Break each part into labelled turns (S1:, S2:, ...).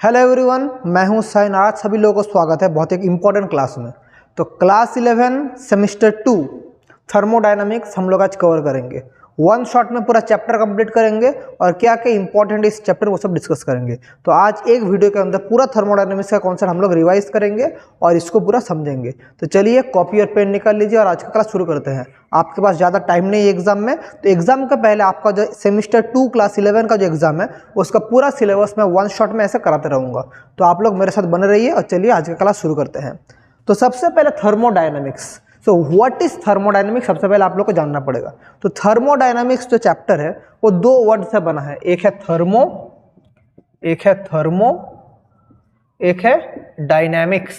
S1: Hello everyone, मैं हूं sign. आज सभी लोगों को स्वागत है बहुत एक इम्पॉर्टेंट क्लास में। तो क्लास 11 सेमेस्टर 2 थर्मोडायनामिक्स हम लोग आज कवर करेंगे। वन शॉट में पूरा चैप्टर कंप्लीट करेंगे और क्या क्या इंपॉर्टेंट इस चैप्टर वो सब डिस्कस करेंगे। तो आज एक वीडियो के अंदर पूरा थर्मोडायनामिक्स का कॉन्सेप्ट हम लोग रिवाइज करेंगे और इसको पूरा समझेंगे। तो चलिए कॉपी और पेन निकाल लीजिए और आज का क्लास शुरू करते हैं। आपके पास ज़्यादा टाइम नहीं है एग्जाम में, तो एग्जाम का पहले आपका जो सेमेस्टर 2 क्लास 11 का जो एग्जाम है उसका पूरा सिलेबस मैं वन शॉट में ऐसे कराते रहूँगा। तो आप लोग मेरे साथ बने रहिए और चलिए आज का क्लास शुरू करते हैं। तो सबसे पहले thermodynamics. So what is thermodynamics, सबसे पहले आप लोग को जानना पड़ेगा। तो थर्मोडायनामिक्स जो चैप्टर है वो दो वर्ड से बना है, एक है थर्मो, एक है डायनामिक्स।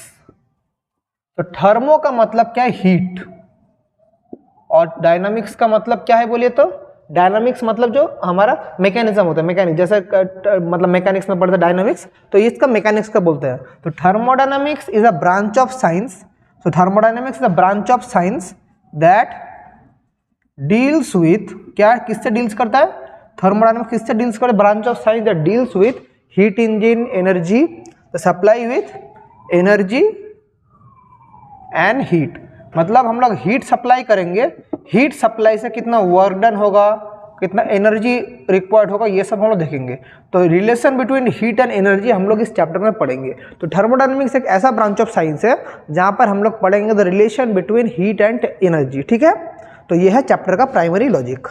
S1: तो थर्मो का मतलब क्या है, हीट, और डायनामिक्स का मतलब क्या है बोलिए तो डायनामिक्स मतलब जो हमारा मैकेनिज्म होता है, मैकेनिक्स जैसे मतलब मैकेनिक्स में पढ़ते हैं डायनामिक्स, तो इसका मैकेनिक्स का बोलते हैं। तो thermodynamics is a branch of science. So thermodynamics is a branch of science that deals with, क्या किससे डील्स करता है, थर्मोडायनामिक्स किससे डील्स करता है, branch of science that deals with heat engine energy, the supply with energy and heat. मतलब हम लोग हीट सप्लाई करेंगे, हीट सप्लाई से कितना वर्क डन होगा, कितना एनर्जी रिक्वायर्ड होगा, ये सब हम लोग देखेंगे। तो relation between heat and energy हम लोग इस चैप्टर में पढ़ेंगे। तो थर्मोडायनामिक्स एक ऐसा ब्रांच ऑफ साइंस है जहाँ पर हम लोग पढ़ेंगे the relation between heat and energy, ठीक है। तो ये है चैप्टर का प्राइमरी लॉजिक।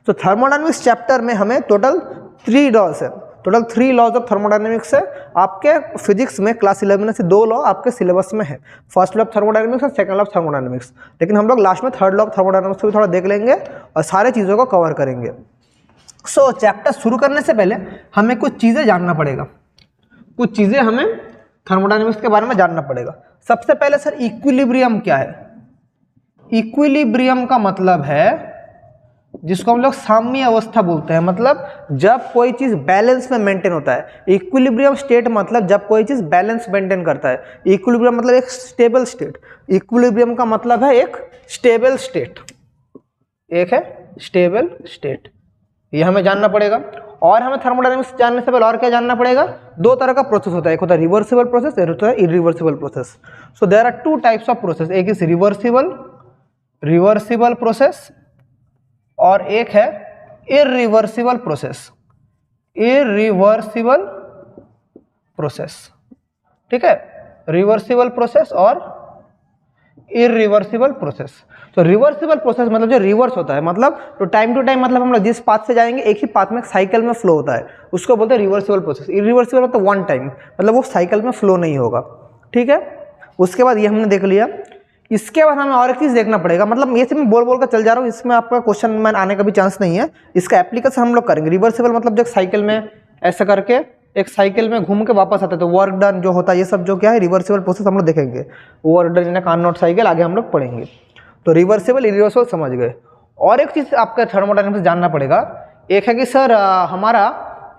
S1: तो थर्मोडायनामिक्स चैप्टर में हमें टोटल 3 लॉज है, टोटल 3 लॉज ऑफ थर्मोडायनामिक्स है। आपके फिजिक्स में क्लास 11 में से 2 लॉ आपके सिलेबस में है, फर्स्ट लॉ ऑफ थर्मोडायनामिक्स और सेकंड लॉ ऑफ थर्मोडायनामिक्स। लेकिन हम लोग लास्ट में थर्ड लॉ ऑफ थर्मोडायनामिक्स को भी थोड़ा देख लेंगे और सारे चीज़ों को कवर करेंगे। सो चैप्टर शुरू करने से पहले हमें कुछ चीज़ें जानना पड़ेगा, कुछ चीज़ें हमें थर्मोडायनामिक्स के बारे में जानना पड़ेगा। सबसे पहले सर इक्विलिब्रियम क्या है। इक्विलिब्रियम का मतलब है जिसको हम लोग साम्य अवस्था बोलते हैं, मतलब जब कोई चीज बैलेंस में मेंटेन होता है। इक्विलिब्रियम स्टेट मतलब जब कोई चीज बैलेंस मेंटेन करता है। इक्विलिब्रियम मतलब एक स्टेबल स्टेट। इक्विलिब्रियम का मतलब है एक स्टेबल स्टेट, एक है स्टेबल स्टेट, ये हमें जानना पड़ेगा। और हमें थर्मोडायनामिक्स जानने से पहले और क्या जानना पड़ेगा, 2 तरह का प्रोसेस होता है, एक होता है रिवर्सिबल प्रोसेस, एक होता है irreversible process. So there are 2 types of process, एक इज रिवर्सिबल प्रोसेस और एक है इरिवर्सिबल प्रोसेस, इरिवर्सिबल प्रोसेस, ठीक है। रिवर्सिबल प्रोसेस और इरिवर्सिबल प्रोसेस। तो रिवर्सिबल प्रोसेस मतलब जो रिवर्स होता है, मतलब तो टाइम टू टाइम, मतलब हम लोग जिस पाथ से जाएंगे एक ही पाथ में साइकिल में फ्लो होता है, उसको बोलते हैं रिवर्सिबल प्रोसेस। इरिवर्सिबल मतलब वन टाइम, मतलब वो साइकिल में फ्लो नहीं होगा, ठीक है। उसके बाद ये हमने देख लिया। इसके बाद हमें और एक चीज़ देखना पड़ेगा, मतलब ये सिर्फ मैं बोल कर चल जा रहा हूँ, इसमें आपका क्वेश्चन में आने का भी चांस नहीं है। इसका एप्लीकेशन हम लोग करेंगे। रिवर्सिबल मतलब जो साइकिल में ऐसा करके एक साइकिल में घूम के वापस आता है, तो वर्क डन जो होता है, ये सब जो क्या है रिवर्सिबल प्रोसेस हम लोग देखेंगे। Work done in Carnot cycle आगे हम लोग पढ़ेंगे। तो रिवर्सिबल इरिवर्सिबल समझ गए। और एक चीज़ आपका थर्मोडायनामिक्स जानना पड़ेगा, एक है कि सर हमारा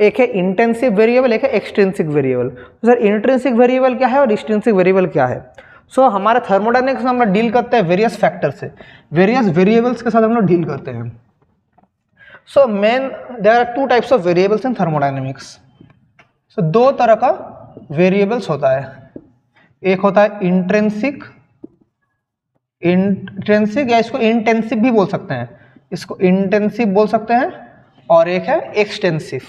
S1: एक है इंटेंसिव वेरिएबल, एक है एक्सट्रिंसिक वेरिएबल। तो सर इंट्रिंसिक वेरिएबल क्या है और एक्सट्रिंसिक वेरिएबल क्या है। सो हमारे थर्मोडायनामिक्स में हम लोग डील करते हैं वेरियस फैक्टर से, वेरियस वेरिएबल्स के साथ हम लोग डील करते हैं। So main there are 2 types of variables in thermodynamics. So 2 तरह का वेरिएबल्स होता है, एक होता है इंट्रिंसिक, या इसको इंटेंसिव भी बोल सकते हैं, इसको इंटेंसिव बोल सकते हैं, और एक है एक्सटेंसिव,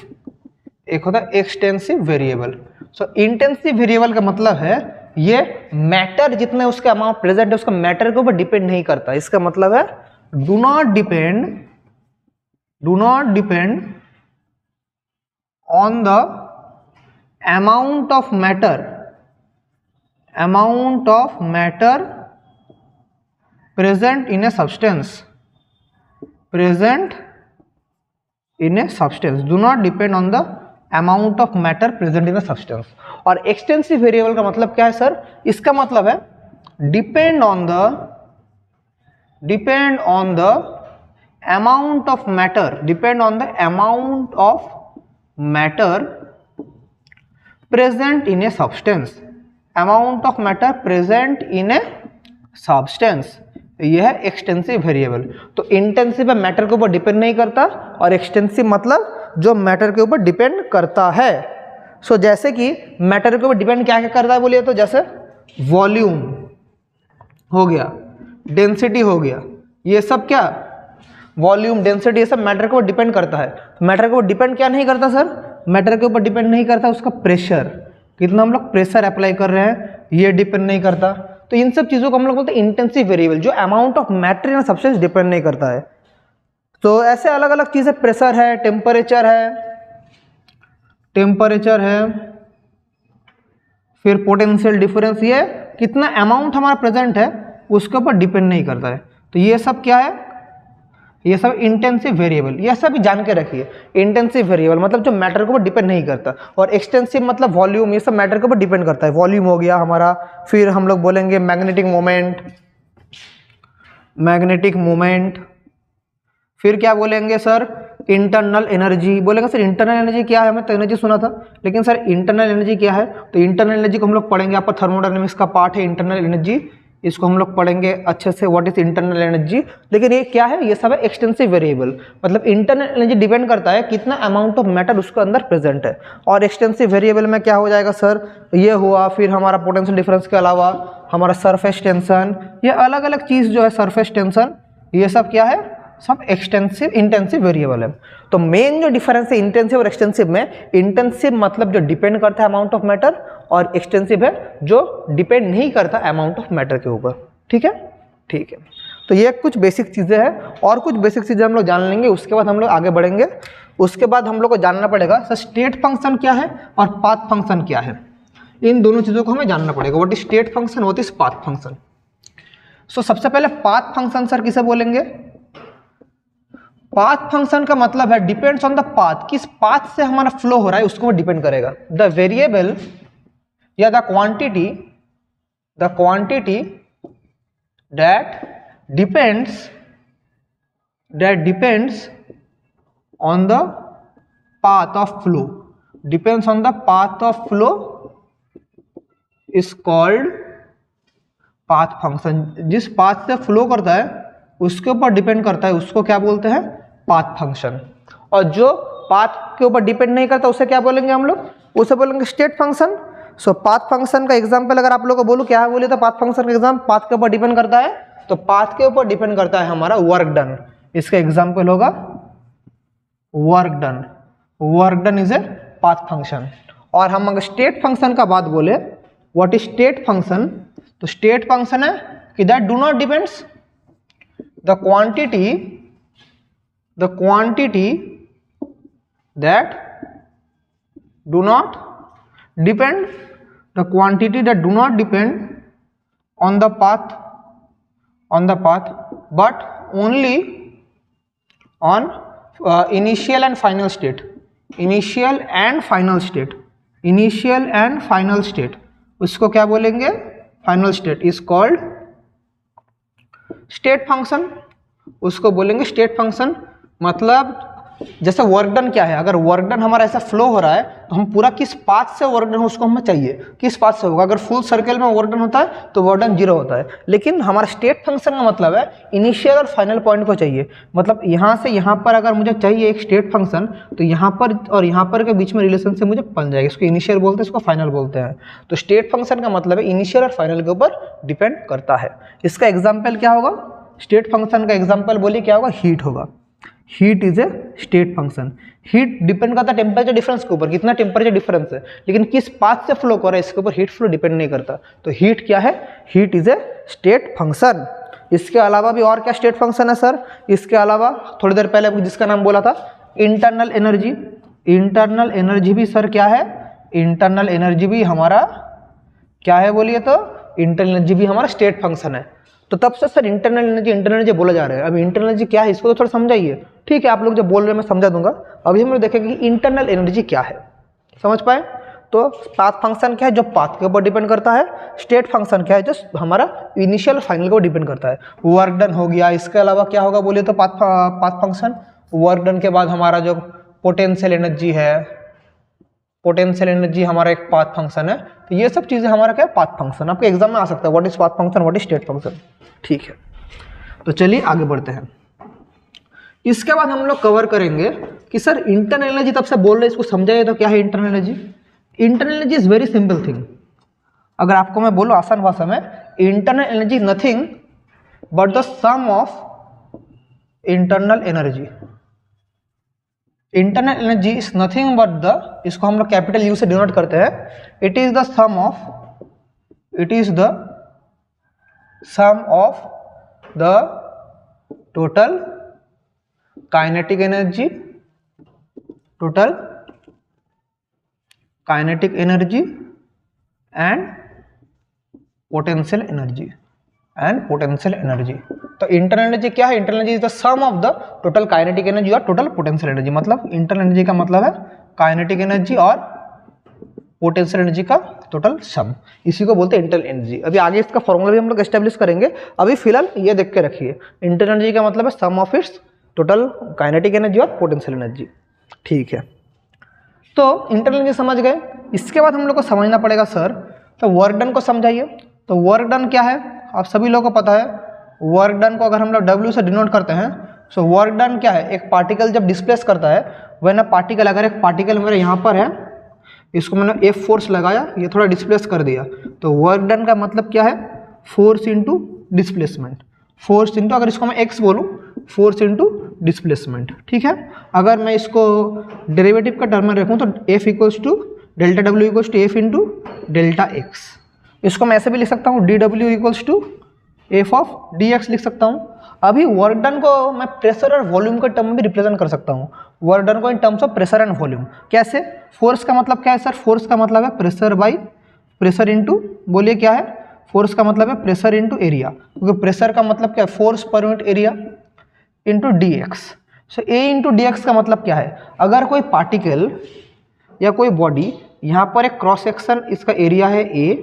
S1: एक होता है एक्सटेंसिव वेरिएबल। सो इंटेंसिव वेरिएबल का मतलब है ये मैटर जितने उसके अमाउंट प्रेजेंट है उसका मैटर के ऊपर डिपेंड नहीं करता। इसका मतलब है do not depend on the amount of matter present in a substance, do not depend on the amount of matter present in a substance। और एक्सटेंसिव वेरिएबल का मतलब क्या है सर, इसका मतलब है depend on the amount of matter present in a substance, यह है एक्सटेंसिव वेरिएबल। तो इंटेंसिव है मैटर के ऊपर डिपेंड नहीं करता, और एक्सटेंसिव मतलब जो मैटर के ऊपर डिपेंड करता है। सो जैसे कि मैटर के ऊपर डिपेंड क्या क्या करता है बोलिए तो, जैसे वॉल्यूम हो गया, डेंसिटी हो गया, ये सब क्या वॉल्यूम डेंसिटी ये सब मैटर के ऊपर डिपेंड करता है। मैटर के ऊपर डिपेंड क्या नहीं करता सर, मैटर के ऊपर डिपेंड नहीं करता उसका प्रेशर, कितना हम लोग प्रेशर अप्लाई कर रहे हैं ये डिपेंड नहीं करता। तो इन सब चीज़ों को हम लोग बोलते हैं इंटेंसिव वेरिएबल, जो amount of matter in substance depend नहीं करता है। तो ऐसे अलग अलग चीज़ें, प्रेशर है, टेम्परेचर है, फिर पोटेंशियल डिफरेंस, ये कितना अमाउंट हमारा प्रेजेंट है उसके ऊपर डिपेंड नहीं करता है। तो ये सब क्या है, ये सब इंटेंसिव वेरिएबल, ये सब भी जान के रखिए। इंटेंसिव वेरिएबल मतलब जो मैटर के ऊपर डिपेंड नहीं करता, और एक्सटेंसिव मतलब वॉल्यूम, ये सब मैटर के ऊपर डिपेंड करता है। वॉल्यूम हो गया हमारा, फिर हम लोग बोलेंगे मैग्नेटिक मोमेंट, फिर क्या बोलेंगे सर, इंटरनल एनर्जी। बोलेंगे सर इंटरनल एनर्जी क्या है, हमें तो एनर्जी सुना था, लेकिन सर इंटरनल एनर्जी क्या है, तो इंटरनल एनर्जी को हम लोग पढ़ेंगे, आपका थर्मोडायनेमिक्स का पार्ट है इंटरनल एनर्जी, इसको हम लोग पढ़ेंगे अच्छे से, व्हाट इज इंटरनल एनर्जी। लेकिन ये क्या है, ये सब है एक्सटेंसिव वेरिएबल, मतलब इंटरनल एनर्जी डिपेंड करता है कितना अमाउंट ऑफ मैटर उसके अंदर प्रेजेंट है। और एक्सटेंसिव वेरिएबल में क्या हो जाएगा सर, ये हुआ, फिर हमारा पोटेंशियल डिफरेंस के अलावा हमारा सरफेस टेंशन, ये अलग अलग चीज़ जो है, सरफेस टेंशन, ये सब क्या है, सब एक्सटेंसिव इंटेंसिव वेरिएबल है। तो मेन जो डिफरेंस है इंटेंसिव और एक्सटेंसिव में, इंटेंसिव मतलब जो डिपेंड करता है अमाउंट ऑफ मैटर, और एक्सटेंसिव है जो डिपेंड नहीं करता अमाउंट ऑफ मैटर के ऊपर। ठीक है, ठीक है। तो ये कुछ बेसिक चीज़ें हैं, और कुछ बेसिक चीज़ें हम लोग जान लेंगे, उसके बाद हम लोग आगे बढ़ेंगे। उसके बाद हम लोग को जानना पड़ेगा सर स्टेट फंक्शन क्या है और पाथ फंक्शन क्या है, इन दोनों चीज़ों को हमें जानना पड़ेगा। What is state function, what is path function. So सबसे पहले पाथ फंक्शन सर किसे बोलेंगे, पाथ फंक्शन का मतलब है डिपेंड्स ऑन द पाथ, किस पाथ से हमारा फ्लो हो रहा है उसको डिपेंड करेगा। द वेरिएबल या the quantity that depends on the path of flow is called path function. जिस पाथ से फ्लो करता है उसके ऊपर डिपेंड करता है, उसको क्या बोलते हैं, पाथ फंक्शन। और जो पाथ के ऊपर डिपेंड नहीं करता उसे क्या बोलेंगे हम लोग, उसे बोलेंगे स्टेट फंक्शन। सो पाथ फंक्शन का एग्जांपल अगर आप लोगों को बोलूं, क्या है बोलिए तो, पाथ फंक्शन का एग्जांपल पाथ के ऊपर डिपेंड करता है, तो पाथ के ऊपर डिपेंड करता है हमारा वर्क डन। इसका एग्जांपल होगा work done is a path function. और हम अगर स्टेट फंक्शन का बात बोले, व्हाट इज स्टेट फंक्शन, तो स्टेट फंक्शन है कि that do not depends the quantity that do not depend on the path but only on initial and final state। उसको क्या बोलेंगे, final state is called state function, उसको बोलेंगे state function. मतलब जैसे वर्क डन क्या है, अगर वर्क डन हमारा ऐसा फ्लो हो रहा है तो हम पूरा किस पाथ से वर्क डन हो उसको हमें चाहिए, किस पाथ से होगा। अगर फुल सर्कल में वर्क डन होता है तो वर्क डन 0 होता है, लेकिन हमारा स्टेट फंक्शन का मतलब है इनिशियल और फाइनल पॉइंट को चाहिए। मतलब यहाँ से यहाँ पर अगर मुझे चाहिए एक स्टेट फंक्शन, तो यहाँ पर और यहाँ पर के बीच में रिलेशन से मुझे बन जाएगा, इसको इनिशियल बोलते हैं, इसको फाइनल बोलते हैं। तो स्टेट फंक्शन का मतलब है इनिशियल और फाइनल के ऊपर डिपेंड करता है। इसका एग्जाम्पल क्या होगा, स्टेट फंक्शन का एग्जाम्पल बोलिए क्या होगा, हीट होगा। Heat is a state function. Heat depend करता है टेम्परेचर डिफरेंस के ऊपर, कितना टेम्परेचर डिफरेंस है, लेकिन किस पाथ से फ्लो कर रहा है इसके ऊपर हीट फ्लो डिपेंड नहीं करता। तो हीट क्या है, heat is a state function. इसके अलावा भी और क्या स्टेट फंक्शन है सर, इसके अलावा थोड़ी देर पहले जिसका नाम बोला था इंटरनल एनर्जी। इंटरनल एनर्जी भी सर क्या है, इंटरनल एनर्जी भी हमारा क्या है बोलिए तो, इंटरनल एनर्जी भी हमारा स्टेट फंक्शन है। तो तब से सर इंटरनल एनर्जी बोला जा रहा है। अब इंटरनल एनर्जी क्या है इसको तो थोड़ा समझाइए। ठीक है, आप लोग जो बोल रहे हैं मैं समझा दूंगा। अभी हम लोग देखेंगे कि इंटरनल एनर्जी क्या है, समझ पाए। तो पाथ फंक्शन क्या है, जो पाथ के ऊपर डिपेंड करता है। स्टेट फंक्शन क्या है, जो हमारा इनिशियल फाइनल के ऊपर डिपेंड करता है। वर्क डन हो गया, इसके अलावा क्या होगा बोलिए तो पाथ फंक्शन। वर्क डन के बाद हमारा जो पोटेंशियल एनर्जी है, पोटेंशियल एनर्जी हमारा एक पाथ फंक्शन है। तो ये सब चीज़ें हमारा क्या है, पाथ फंक्शन। आपके एग्जाम में आ सकता है what is path function, what is state function. ठीक है, तो चलिए आगे बढ़ते हैं। इसके बाद हम लोग कवर करेंगे कि सर इंटरनल एनर्जी, तब से बोल रहे इसको समझाइए तो क्या है internal energy. Internal energy is very simple thing. अगर आपको मैं बोलूँ आसान भाषा में, internal energy nothing but the sum of internal energy. Internal energy is nothing but the, इसको हम लोग कैपिटल यू से डिनोट करते हैं, it is the sum of the total kinetic energy and potential energy. तो इंटरनल एनर्जी क्या है? Internal energy is the sum of the total kinetic energy और टोटल पोटेंशियल एनर्जी। मतलब इंटरनल एनर्जी का मतलब है काइनेटिक एनर्जी और potential energy का टोटल सम, इसी को बोलते हैं इंटरनल एनर्जी। अभी आगे इसका फॉर्मूला भी हम लोग एस्टेब्लिश करेंगे, अभी फिलहाल ये देख के रखिए, इंटरनल एनर्जी का मतलब है sum of its total kinetic energy और पोटेंशियल एनर्जी। ठीक है, तो इंटरनल एनर्जी समझ गए। इसके बाद हम लोग को समझना पड़ेगा सर, तो वर्क डन को समझाइए। तो वर्क डन क्या है? आप सभी लोगों को पता है, वर्क डन को अगर हम लोग W से डिनोट करते हैं, सो वर्क डन क्या है? एक पार्टिकल जब डिस्प्लेस करता है, वह ना पार्टिकल, अगर एक पार्टिकल मेरे यहाँ पर है, इसको मैंने F फोर्स लगाया, ये थोड़ा डिस्प्लेस कर दिया, तो वर्क डन का मतलब क्या है? Force into displacement. Force into, अगर इसको मैं x बोलूँ, फोर्स इंटू डिस्प्लेसमेंट। ठीक है, अगर मैं इसको डेरिवेटिव का टर्म में रखूँ तो F equals to delta W equals to F into delta x। इसको मैं ऐसे भी लिख सकता हूँ, dW equals to F of dx लिख सकता हूँ। अभी वर्क डन को मैं प्रेशर और वॉल्यूम के टर्म में भी रिप्रेजेंट कर सकता हूँ। वर्क डन को in terms of pressure and volume. कैसे? फोर्स का मतलब क्या है सर? फोर्स का मतलब है प्रेशर बाई प्रेशर इंटू, बोलिए क्या है? फोर्स का मतलब है प्रेशर इंटू एरिया, क्योंकि प्रेशर का मतलब क्या है? Force per unit area into dx। So A into dx का मतलब क्या है? अगर कोई पार्टिकल या कोई बॉडी, यहाँ पर एक क्रॉस सेक्शन, इसका एरिया है A,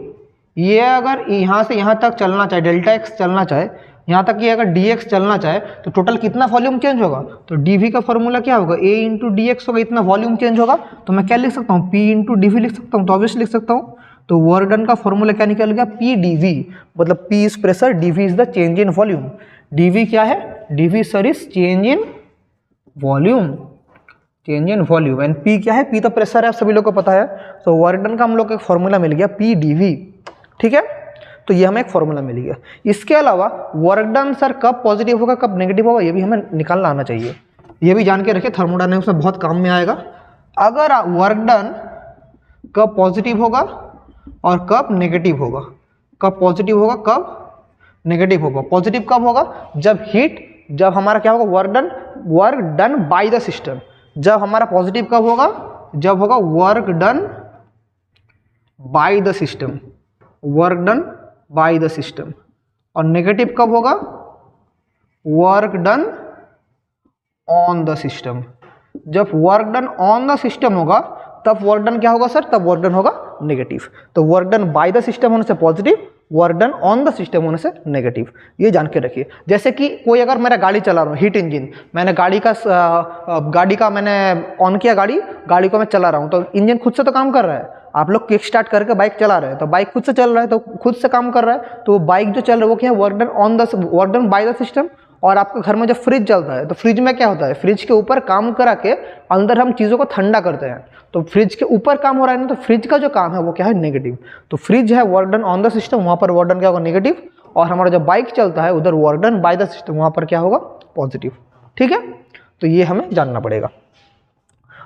S1: ये अगर यहाँ से यहाँ तक चलना चाहे, डेल्टा x चलना चाहे, यहाँ तक ये अगर dx चलना चाहे, तो टोटल कितना वॉल्यूम चेंज होगा? तो dv का फॉर्मूला क्या होगा? A इंटू dx होगा, इतना वॉल्यूम चेंज होगा। तो मैं क्या लिख सकता हूँ? P इंटू dv लिख सकता हूँ, तो ऑब्वियसली लिख सकता हूँ। तो वर्क डन का फॉर्मूला क्या निकल गया? P dv, मतलब P is pressure, dv is the change in volume. dv क्या है? dv sir is change in volume, change in volume. And P क्या है? P तो प्रेशर है, आप सभी लोग को पता है। तो वर्क डन का हम लोग को एक फॉर्मूला मिल गया P dv। ठीक है, तो ये हमें एक फॉर्मूला मिल गया। इसके अलावा वर्क डन सर कब पॉजिटिव होगा, कब नेगेटिव होगा, ये भी हमें निकालना आना चाहिए। ये भी जान के रखिए, थर्मोडायनेमिक्स में बहुत काम में आएगा। अगर वर्क डन कब पॉजिटिव होगा और कब नेगेटिव होगा, कब पॉजिटिव होगा, कब नेगेटिव होगा। पॉजिटिव कब होगा? जब हीट, जब हमारा क्या होगा? Work done by the system. जब हमारा पॉजिटिव कब होगा? जब होगा work done by the system, work done by the system. और नेगेटिव कब होगा? Work done on the system. जब work done on the system होगा, तब वर्क डन क्या होगा सर? तब वर्क डन होगा नेगेटिव। तो work done by the system होने से positive, work done on the system होने से नेगेटिव। ये जान के रखिए। जैसे कि कोई अगर मेरा गाड़ी चला रहा हूँ, हीट इंजन, मैंने गाड़ी का मैंने ऑन किया, गाड़ी को मैं चला रहा हूँ, तो इंजन खुद से तो काम कर रहा है। आप लोग किक स्टार्ट करके बाइक चला रहे हैं, तो बाइक खुद से चल रहा है, तो खुद से काम कर रहा है। तो बाइक जो चल रहा है वो क्या है? Work done by the system. और आपके घर में जब फ्रिज चलता है, तो फ्रिज में क्या होता है? फ्रिज के ऊपर काम करा के अंदर हम चीज़ों को ठंडा करते हैं। तो फ्रिज के ऊपर काम हो रहा है ना, तो फ्रिज का जो काम है वो क्या है? नेगेटिव। तो फ्रिज है work done on the system, वहाँ पर वर्क डन क्या होगा? नेगेटिव। और हमारा जब बाइक चलता है, उधर work done by the system, वहाँ पर क्या होगा? पॉजिटिव। ठीक है, तो ये हमें जानना पड़ेगा।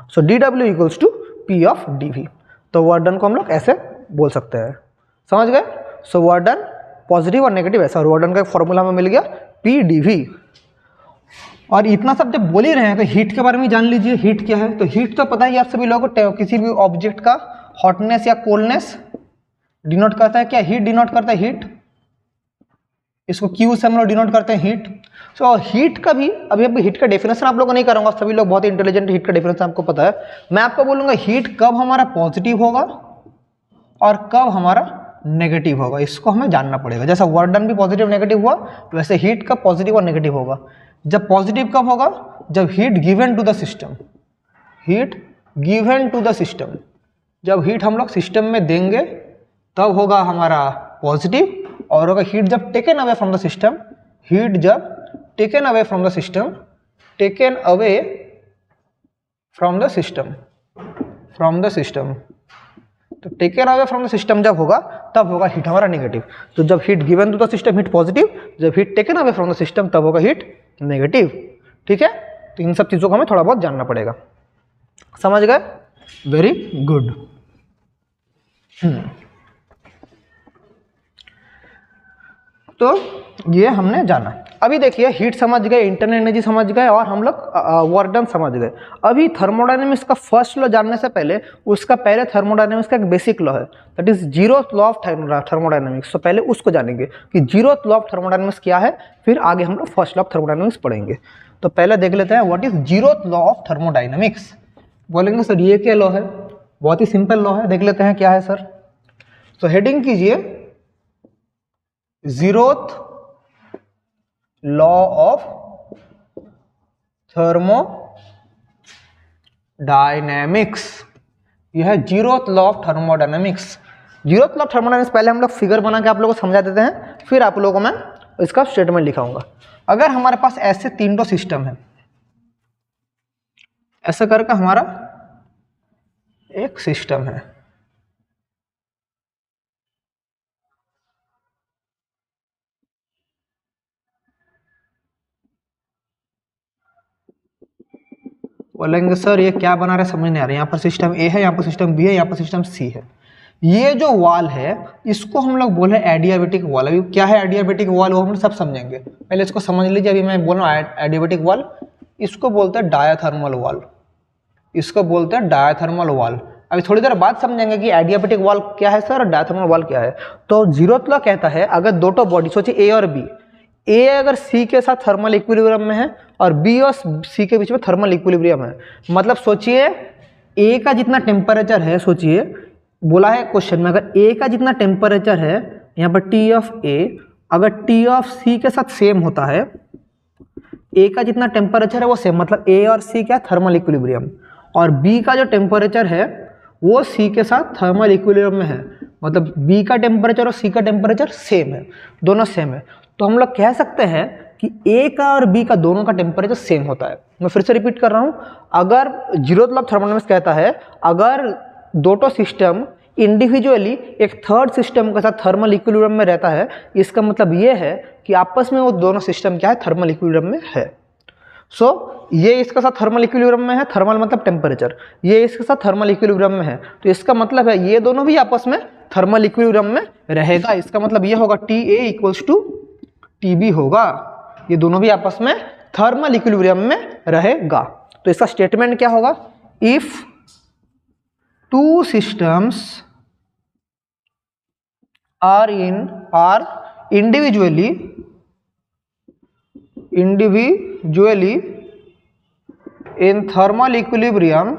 S1: So dW equals to P of dV। तो वर्क डन को हम लोग ऐसे बोल सकते हैं, समझ गए? सो वर्क डन पॉजिटिव और नेगेटिव ऐसा, और वर्क डन का एक फॉर्मूला हमें मिल गया P dV। और इतना सब जब बोल ही रहे हैं, तो हीट के बारे में जान लीजिए। हीट क्या है? तो हीट तो पता ही आप सभी लोगों को, किसी भी ऑब्जेक्ट का हॉटनेस या कोल्डनेस डिनोट करता है। क्या हीट डिनोट करता है? हीट, इसको Q से हम लोग डिनोट करते हैं, हीट। सो हीट का भी अभी हीट का डेफिनेशन आप लोगों को नहीं करूंगा, सभी लोग बहुत इंटेलिजेंट, हीट का डेफिनेशन आपको पता है। मैं आपको बोलूंगा हीट कब हमारा पॉजिटिव होगा और कब हमारा नेगेटिव होगा, इसको हमें जानना पड़ेगा। जैसा वर्क डन भी पॉजिटिव नेगेटिव हुआ, वैसे हीट कब पॉजिटिव और नेगेटिव होगा। जब पॉजिटिव कब होगा? जब heat given to the system, heat given to the system. जब हीट हम लोग सिस्टम में देंगे तब होगा हमारा पॉजिटिव। और होगा हीट जब taken away from the system, heat जब taken away from the system, taken away from the system, from the system, तो taken away from the system जब होगा तब होगा हीट हमारा नेगेटिव। तो जब heat given to the system heat positive, जब heat taken away from the system तब होगा हीट नेगेटिव। ठीक है, तो इन सब चीज़ों को हमें थोड़ा बहुत जानना पड़ेगा। समझ गए? Very good. तो ये हमने जाना। अभी देखिए हीट समझ गए, इंटरनल एनर्जी समझ गए और हम लोग वर्क डन समझ गए। अभी थर्मोडायनेमिक्स का फर्स्ट लॉ जानने से पहले उसका पहले थर्मोडायनेमिक्स का एक बेसिक लॉ है, that is zeroth law of thermodynamics. तो पहले उसको जानेंगे कि जीरोथ लॉ ऑफ थर्मोडायनेमिक्स क्या है, फिर आगे हम लोग फर्स्ट लॉ ऑफ थर्मोडायनेमिक्स पढ़ेंगे। तो पहले देख लेते हैं what is zeroth law of thermodynamics. बोलेंगे सर ये क्या लॉ है? बहुत ही सिंपल लॉ है, देख लेते हैं क्या है सर। तो हेडिंग कीजिए जीरोथ लॉ ऑफ थर्मोडायनेमिक्स। यह है zeroth law of thermodynamics. Zeroth law of thermodynamics पहले हम लोग फिगर बना के आप लोगों को समझा देते हैं, फिर आप लोगों को मैं इसका स्टेटमेंट लिखाऊंगा। अगर हमारे पास ऐसे तीनों सिस्टम है, ऐसा करके हमारा एक सिस्टम है, बोलेंगे सर ये क्या बना रहे समझ नहीं आ रहा। यहाँ पर सिस्टम ए है, यहाँ पर सिस्टम बी है, यहाँ पर सिस्टम सी है। ये जो वॉल है इसको हम लोग बोले एडियाबेटिक वॉल। अभी क्या है एडियाबेटिक वॉल वो हम सब समझेंगे, पहले इसको समझ लीजिए। अभी मैं बोल रहा हूँ एडियाबेटिक वॉल, इसको बोलते हैं डायाथर्मल वॉल, इसको बोलते हैं डायाथर्मल वॉल। अभी थोड़ी देर बाद समझेंगे कि एडियाबेटिक वॉल क्या है सर और डायाथर्मल वॉल क्या है। तो जीरोथ लॉ कहता है अगर दो बॉडी सोचिए ए और बी, ए अगर सी के साथ थर्मल इक्विलिब्रियम में है और बी और सी के बीच में थर्मल इक्विलिब्रियम है, मतलब सोचिए ए का जितना टेम्परेचर है, सोचिए बोला है क्वेश्चन में अगर ए का जितना टेम्परेचर है यहाँ पर टी ऑफ ए, अगर टी ऑफ सी के साथ सेम होता है, ए का जितना टेम्परेचर है वो सेम, मतलब ए और सी क्या थर्मल इक्विलिब्रियम, और बी का जो टेम्परेचर है वो सी के साथ थर्मल इक्विलिब्रियम में है, मतलब बी का टेम्परेचर और सी का टेम्परेचर सेम है, दोनों सेम है। तो हम लोग कह सकते हैं कि ए का और बी का दोनों का टेम्परेचर सेम होता है। मैं फिर से रिपीट कर रहा हूँ, अगर जीरोथ लॉ ऑफ थर्मोडायनेमिक्स कहता है अगर दो सिस्टम इंडिविजुअली एक थर्ड सिस्टम के साथ थर्मल इक्विलिब्रियम में रहता है, इसका मतलब ये है कि आपस में वो दोनों सिस्टम क्या है थर्मल इक्विलिब्रियम में है। सो ये इसके साथ थर्मल इक्विलिब्रियम में है, थर्मल मतलब टेम्परेचर, ये इसके साथ थर्मल इक्विलिब्रियम में है, तो इसका मतलब है ये दोनों भी आपस में थर्मल इक्विलिब्रियम में रहेगा। इसका मतलब ये होगा T A equals to T B होगा, ये दोनों भी आपस में थर्मल इक्विलिब्रियम में रहेगा। तो इसका स्टेटमेंट क्या होगा, if two systems are individually in thermal equilibrium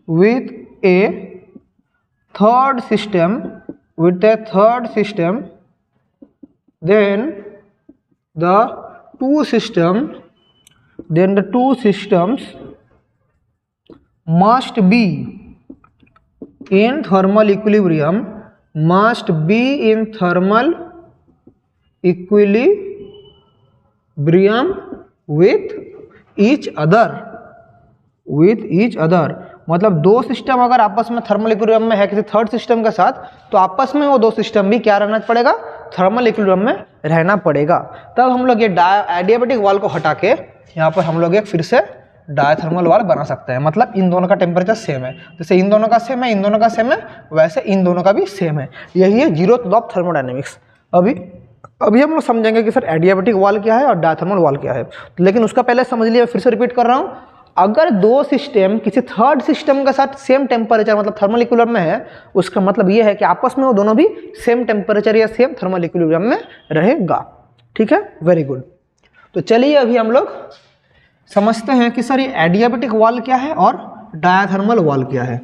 S1: with a third system, then the two systems must be in thermal equilibrium with each other। मतलब दो सिस्टम अगर आपस में थर्मल इक्विलिब्रियम में है किसी थर्ड सिस्टम के साथ, तो आपस में वो दो सिस्टम भी क्या रहना पड़ेगा, थर्मल इक्विलिब्रियम में रहना पड़ेगा। तब हम लोग ये एडियाबेटिक वॉल को हटा के यहाँ पर हम लोग एक फिर से डायथर्मल वॉल बना सकते हैं। मतलब इन दोनों का टेम्परेचर सेम है, जैसे इन दोनों का सेम है, इन दोनों का सेम है, वैसे इन दोनों का भी सेम है। यही है जीरोथ लॉ ऑफ थर्मोडायनेमिक्स। अभी हम लोग समझेंगे कि सर एडियाबेटिक वॉल क्या है और डायथर्मल वॉल क्या है, लेकिन उसका पहले समझ लिया। फिर से रिपीट कर रहा हूँ, अगर दो सिस्टम किसी थर्ड सिस्टम के साथ सेम टेम्परेचर मतलब थर्मल इक्विलिब्रियम में है, उसका मतलब ये है कि आपस में वो दोनों भी सेम टेम्परेचर या सेम थर्मल इक्विलिब्रियम में रहेगा। ठीक है, वेरी गुड। तो चलिए अभी हम लोग समझते हैं कि सर ये एडियाबेटिक वॉल क्या है और डायथर्मल वॉल क्या है।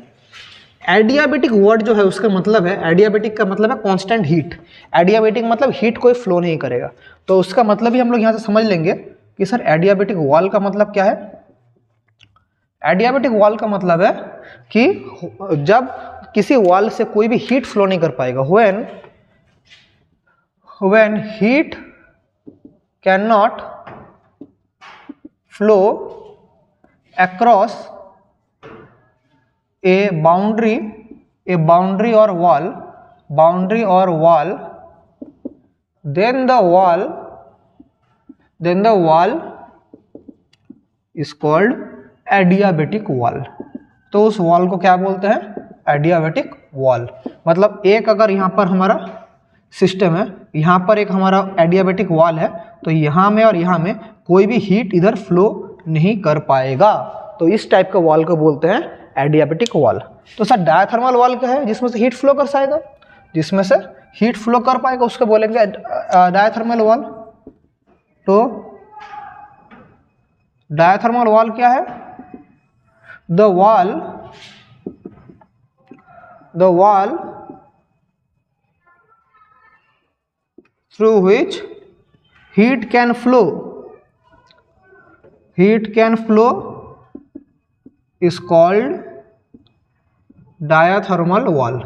S1: एडियाबेटिक वर्ड जो है उसका मतलब है, एडियाबेटिक का मतलब है कांस्टेंट हीट। एडियाबेटिक मतलब हीट कोई फ्लो नहीं करेगा, तो उसका मतलब ही हम लोग यहाँ से समझ लेंगे कि सर एडियाबेटिक वॉल का मतलब क्या है। एडियाबेटिक वॉल का मतलब है कि जब किसी वॉल से कोई भी हीट फ्लो नहीं कर पाएगा, when heat can not flow across a boundary or wall, then the wall is called adiabatic wall. तो उस वॉल को क्या बोलते हैं? Adiabatic wall. मतलब एक अगर यहाँ पर हमारा सिस्टम है, यहाँ पर एक हमारा एडियाबेटिक वॉल है, तो यहाँ में और यहाँ में कोई भी हीट इधर फ्लो नहीं कर पाएगा, तो इस टाइप का वॉल को बोलते हैं एडियाबेटिक वॉल। तो सर डायथर्मल वॉल क्या है? जिसमें से हीट फ्लो कर पाएगा, जिसमें से हीट फ्लो कर पाएगा उसको बोलेंगे डायथर्मल वॉल। तो डायथर्मल वॉल क्या है? The wall through which heat can flow is called diathermal wall,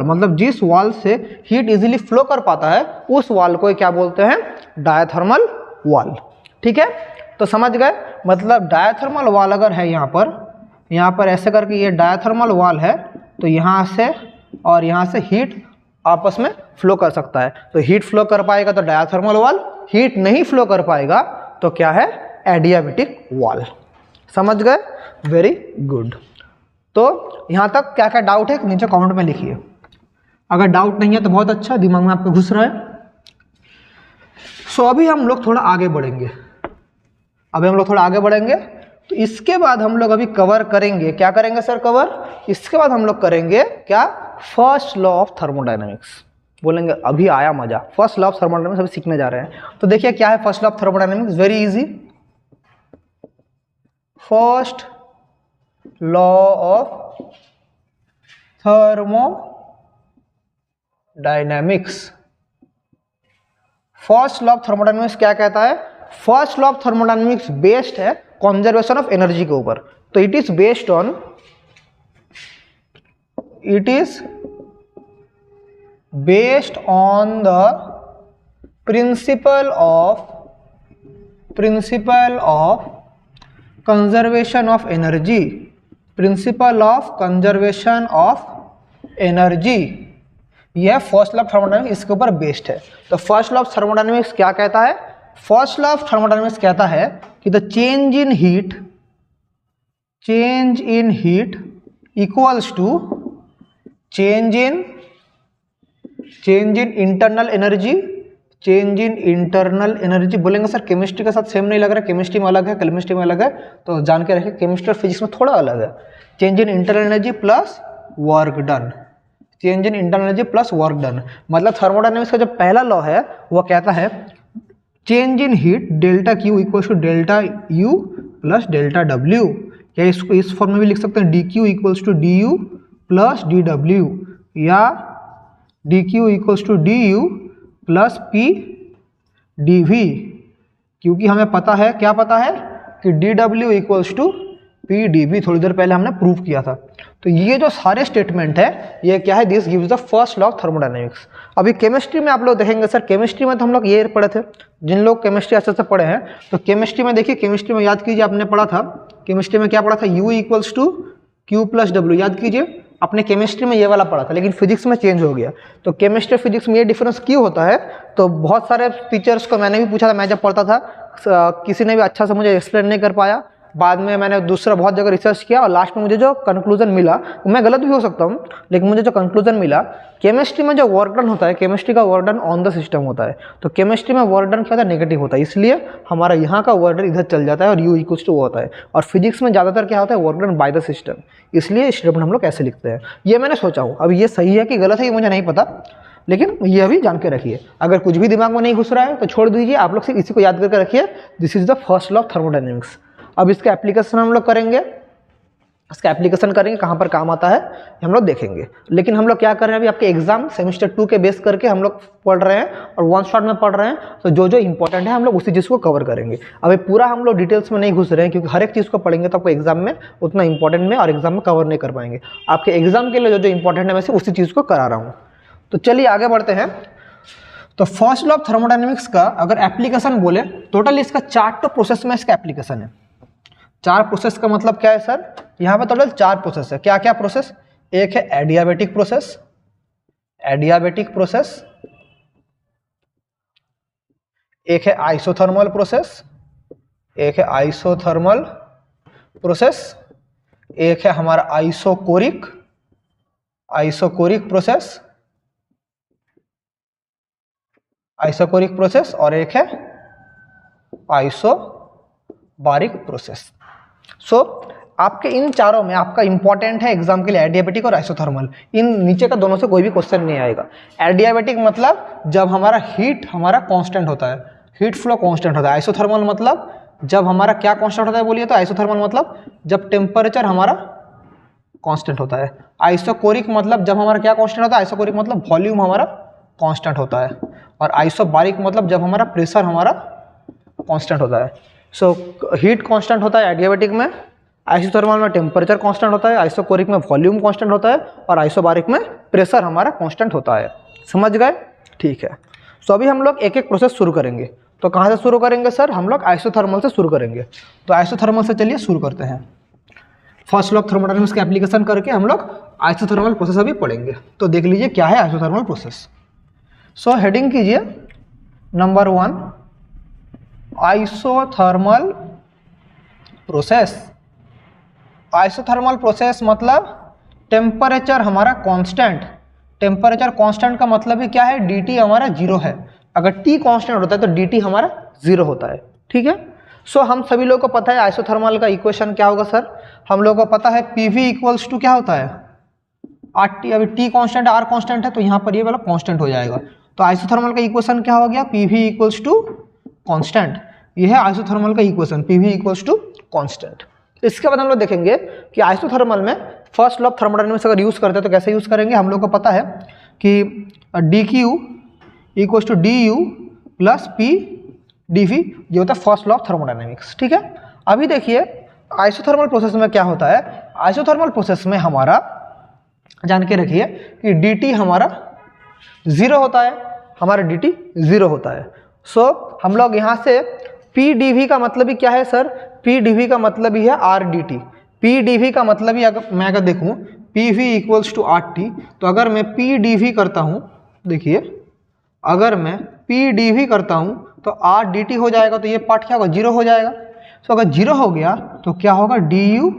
S1: मतलब जिस वॉल से हीट इजीली फ्लो कर पाता है उस वॉल को क्या बोलते हैं? डायथर्मल वॉल। ठीक है, तो समझ गए। मतलब डायथर्मल वॉल अगर है यहाँ पर ऐसे करके ये डायथर्मल वॉल है, तो यहाँ से और यहाँ से हीट आपस में फ्लो कर सकता है। तो हीट फ्लो कर पाएगा तो डायथर्मल वॉल, हीट नहीं फ्लो कर पाएगा तो क्या है? Adiabatic wall. समझ गए? Very good. तो यहाँ तक क्या क्या डाउट है नीचे कमेंट में लिखिए। अगर डाउट नहीं है तो बहुत अच्छा, दिमाग में आपके घुस रहा है। सो अभी हम लोग थोड़ा आगे बढ़ेंगे। तो इसके बाद हम लोग अभी कवर करेंगे, क्या करेंगे सर? कवर। इसके बाद हम लोग करेंगे क्या? First law of thermodynamics. बोलेंगे अभी आया मजा, फर्स्ट लॉ ऑफ थर्मोडायनेमिक्स अभी सीखने जा रहे हैं। तो देखिए क्या है first law of thermodynamics? Very easy. First law of thermodynamics. First law of thermodynamics क्या कहता है? First law of thermodynamics based है कंजर्वेशन ऑफ एनर्जी के ऊपर। तो it is based on the principle of conservation of energy. यह first law of thermodynamics इसके ऊपर बेस्ड है। तो फर्स्ट लॉ ऑफ थर्मोडायनेमिक्स क्या कहता है? फर्स्ट लॉ ऑफ थर्मोडायनेमिक्स कहता है कि the change in heat equals to change in internal energy. बोलेंगे सर केमिस्ट्री के साथ सेम नहीं लग रहा है, केमिस्ट्री में अलग है, तो जान के रखिए केमिस्ट्री और फिजिक्स में थोड़ा अलग है। Change in internal energy plus work done. मतलब थर्मोडायनेमिक्स का जो पहला लॉ है वो कहता है change in heat delta Q equals to delta U plus delta W. या इसको इस फॉर्म में भी लिख सकते हैं d Q equals to d U plus d W, या d Q equals to d U plus P D V. क्योंकि हमें पता है, क्या पता है कि D W equals to P D V, थोड़ी देर पहले हमने प्रूव किया था। तो ये जो सारे स्टेटमेंट है ये क्या है? This gives the first law of thermodynamics. अभी केमिस्ट्री में आप लोग देखेंगे सर, केमिस्ट्री में तो हम लोग ये पढ़े थे, जिन लोग केमिस्ट्री अच्छे से पढ़े हैं। तो केमिस्ट्री में देखिए, केमिस्ट्री में याद कीजिए आपने पढ़ा था, केमिस्ट्री में क्या पढ़ा था? U equals to Q plus W. याद कीजिए आपने केमिस्ट्री में ये वाला पढ़ा था, लेकिन फिजिक्स में चेंज हो गया। तो केमिस्ट्री फिजिक्स में ये डिफरेंस क्यों होता है? तो बहुत सारे टीचर्स को मैंने भी पूछा था, मैं जब पढ़ता था किसी ने भी अच्छा से मुझे एक्सप्लेन नहीं कर पाया। बाद में मैंने दूसरा बहुत जगह रिसर्च किया और लास्ट में मुझे जो कंक्लूजन मिला, मैं गलत भी हो सकता हूँ, लेकिन मुझे जो कंक्लूजन मिला, केमिस्ट्री में जो वर्क डन होता है, केमिस्ट्री का work done on the system होता है। तो केमिस्ट्री में वर्क डन क्या होता है? नेगेटिव होता है, इसलिए हमारा यहाँ का वर्क डन इधर चल जाता है और U इक्वल्स टू होता है। और फिजिक्स में ज़्यादातर क्या होता है? Work done by the system, इसलिए स्टेटमेंट हम लोग ऐसे लिखते हैं। ये मैंने सोचा हूँ, अब ये सही है कि गलत है ये मुझे नहीं पता, लेकिन ये अभी जान के रखिए। अगर कुछ भी दिमाग में नहीं घुस रहा है तो छोड़ दीजिए, आप लोग सिर्फ इसी को याद करके रखिए। This is the first law of thermodynamics. अब इसका एप्लीकेशन हम लोग करेंगे, कहाँ पर काम आता है हम लोग देखेंगे। लेकिन हम लोग क्या कर रहे हैं अभी, आपके एग्जाम सेमेस्टर 2 के बेस करके हम लोग पढ़ रहे हैं और वन शॉट में पढ़ रहे हैं। तो जो जो इंपॉर्टेंट है हम लोग उसी चीज़ को कवर करेंगे। अभी पूरा हम लोग डिटेल्स में नहीं घुस रहे हैं, क्योंकि हर एक चीज़ को पढ़ेंगे तो आपको एग्जाम में उतना इंपॉर्टेंट में और एग्जाम में कवर नहीं कर पाएंगे। आपके एग्जाम के लिए जो जो इंपॉर्टेंट है मैं उसी चीज़ को करा रहा हूँ। तो चलिए आगे बढ़ते हैं। तो फर्स्ट लॉ ऑफ थर्मोडायनेमिक्स का अगर एप्लीकेशन बोले, टोटल इसका 4 प्रोसेस में इसका एप्लीकेशन है। 4 प्रोसेस का मतलब क्या है सर, यहाँ पे टोटल 4 प्रोसेस है। क्या क्या प्रोसेस? एक है एडियाबेटिक प्रोसेस, एडियाबेटिक प्रोसेस, एक है आइसोथर्मल प्रोसेस, एक है आइसोथर्मल प्रोसेस, एक है हमारा isochoric, isochoric process, isochoric process, और एक है आइसोबारिक प्रोसेस। सो आपके इन चारों में आपका इंपॉर्टेंट है एग्जाम के लिए एडियाबेटिक और आइसोथर्मल। इन नीचे का दोनों से कोई भी क्वेश्चन नहीं आएगा। एडियाबेटिक मतलब जब हमारा हीट हमारा कांस्टेंट होता है, हीट फ्लो कांस्टेंट होता है। आइसोथर्मल मतलब जब हमारा क्या कांस्टेंट होता है बोलिए तो? आइसोथर्मल मतलब जब टेम्परेचर हमारा कांस्टेंट होता है। आइसोकोरिक मतलब जब हमारा क्या कांस्टेंट होता है? आइसोकोरिक मतलब वॉल्यूम हमारा कांस्टेंट होता है। और आइसोबारिक मतलब जब हमारा प्रेशर हमारा कांस्टेंट होता है। सो हीट कांस्टेंट होता है एडियाबेटिक में, आइसोथर्मल में टेम्परेचर कांस्टेंट होता है, आइसोकोरिक में वॉल्यूम कांस्टेंट होता है, और आइसोबारिक में प्रेशर हमारा कांस्टेंट होता है। समझ गए? ठीक है। सो अभी हम लोग एक एक प्रोसेस शुरू करेंगे। तो कहाँ से शुरू करेंगे सर? हम लोग आइसोथर्मल से शुरू करेंगे। तो आइसोथर्मल से चलिए शुरू करते हैं। फर्स्ट लॉ ऑफ थर्मोडायनेमिक्स का एप्लीकेशन करके हम लोग आइसोथर्मल प्रोसेस अभी पढ़ेंगे। तो देख लीजिए क्या है आइसोथर्मल प्रोसेस। सो हेडिंग कीजिए number 1, isothermal process. Isothermal process मतलब टेम्परेचर हमारा कांस्टेंट। टेम्परेचर कांस्टेंट का मतलब ही क्या है? dt हमारा 0 है। अगर t कांस्टेंट होता है तो dt हमारा 0 होता है। ठीक है। सो हम सभी लोगों को पता है आइसोथर्मल का इक्वेशन क्या होगा सर? हम लोगों को पता है PV इक्वल्स टू क्या होता है? RT। अभी t कांस्टेंट R कांस्टेंट है तो यहाँ पर ये वाला कांस्टेंट हो जाएगा। तो आइसोथर्मल का इक्वेशन क्या हो गया? PV equals to constant. ये है आइसोथर्मल का equation, PV equals to constant. इसके बाद हम लोग देखेंगे कि आइसोथर्मल में फर्स्ट लॉ ऑफ थर्मोडायनेमिक्स अगर यूज़ करते हैं तो कैसे यूज़ करेंगे। हम लोग को पता है कि dq equals to du plus p dv, ये होता है फर्स्ट लॉ ऑफ थर्मोडायनेमिक्स। ठीक है। अभी देखिए आइसोथर्मल प्रोसेस में क्या होता है। आइसोथर्मल प्रोसेस में हमारा जान के रखिए कि dt हमारा 0 होता है, हमारा dt 0 होता है। सो हम लोग यहाँ से p dv का मतलब ही क्या है सर? p dv का मतलब ही है r dt। p dv का मतलब ही मैं अगर देखूँ pv इक्वल्स टू RT, तो अगर मैं p dv करता हूँ, देखिए अगर मैं p dv करता हूँ तो r dt हो जाएगा, तो ये पार्ट क्या होगा? 0 हो जाएगा। सो अगर 0 हो गया तो क्या होगा? du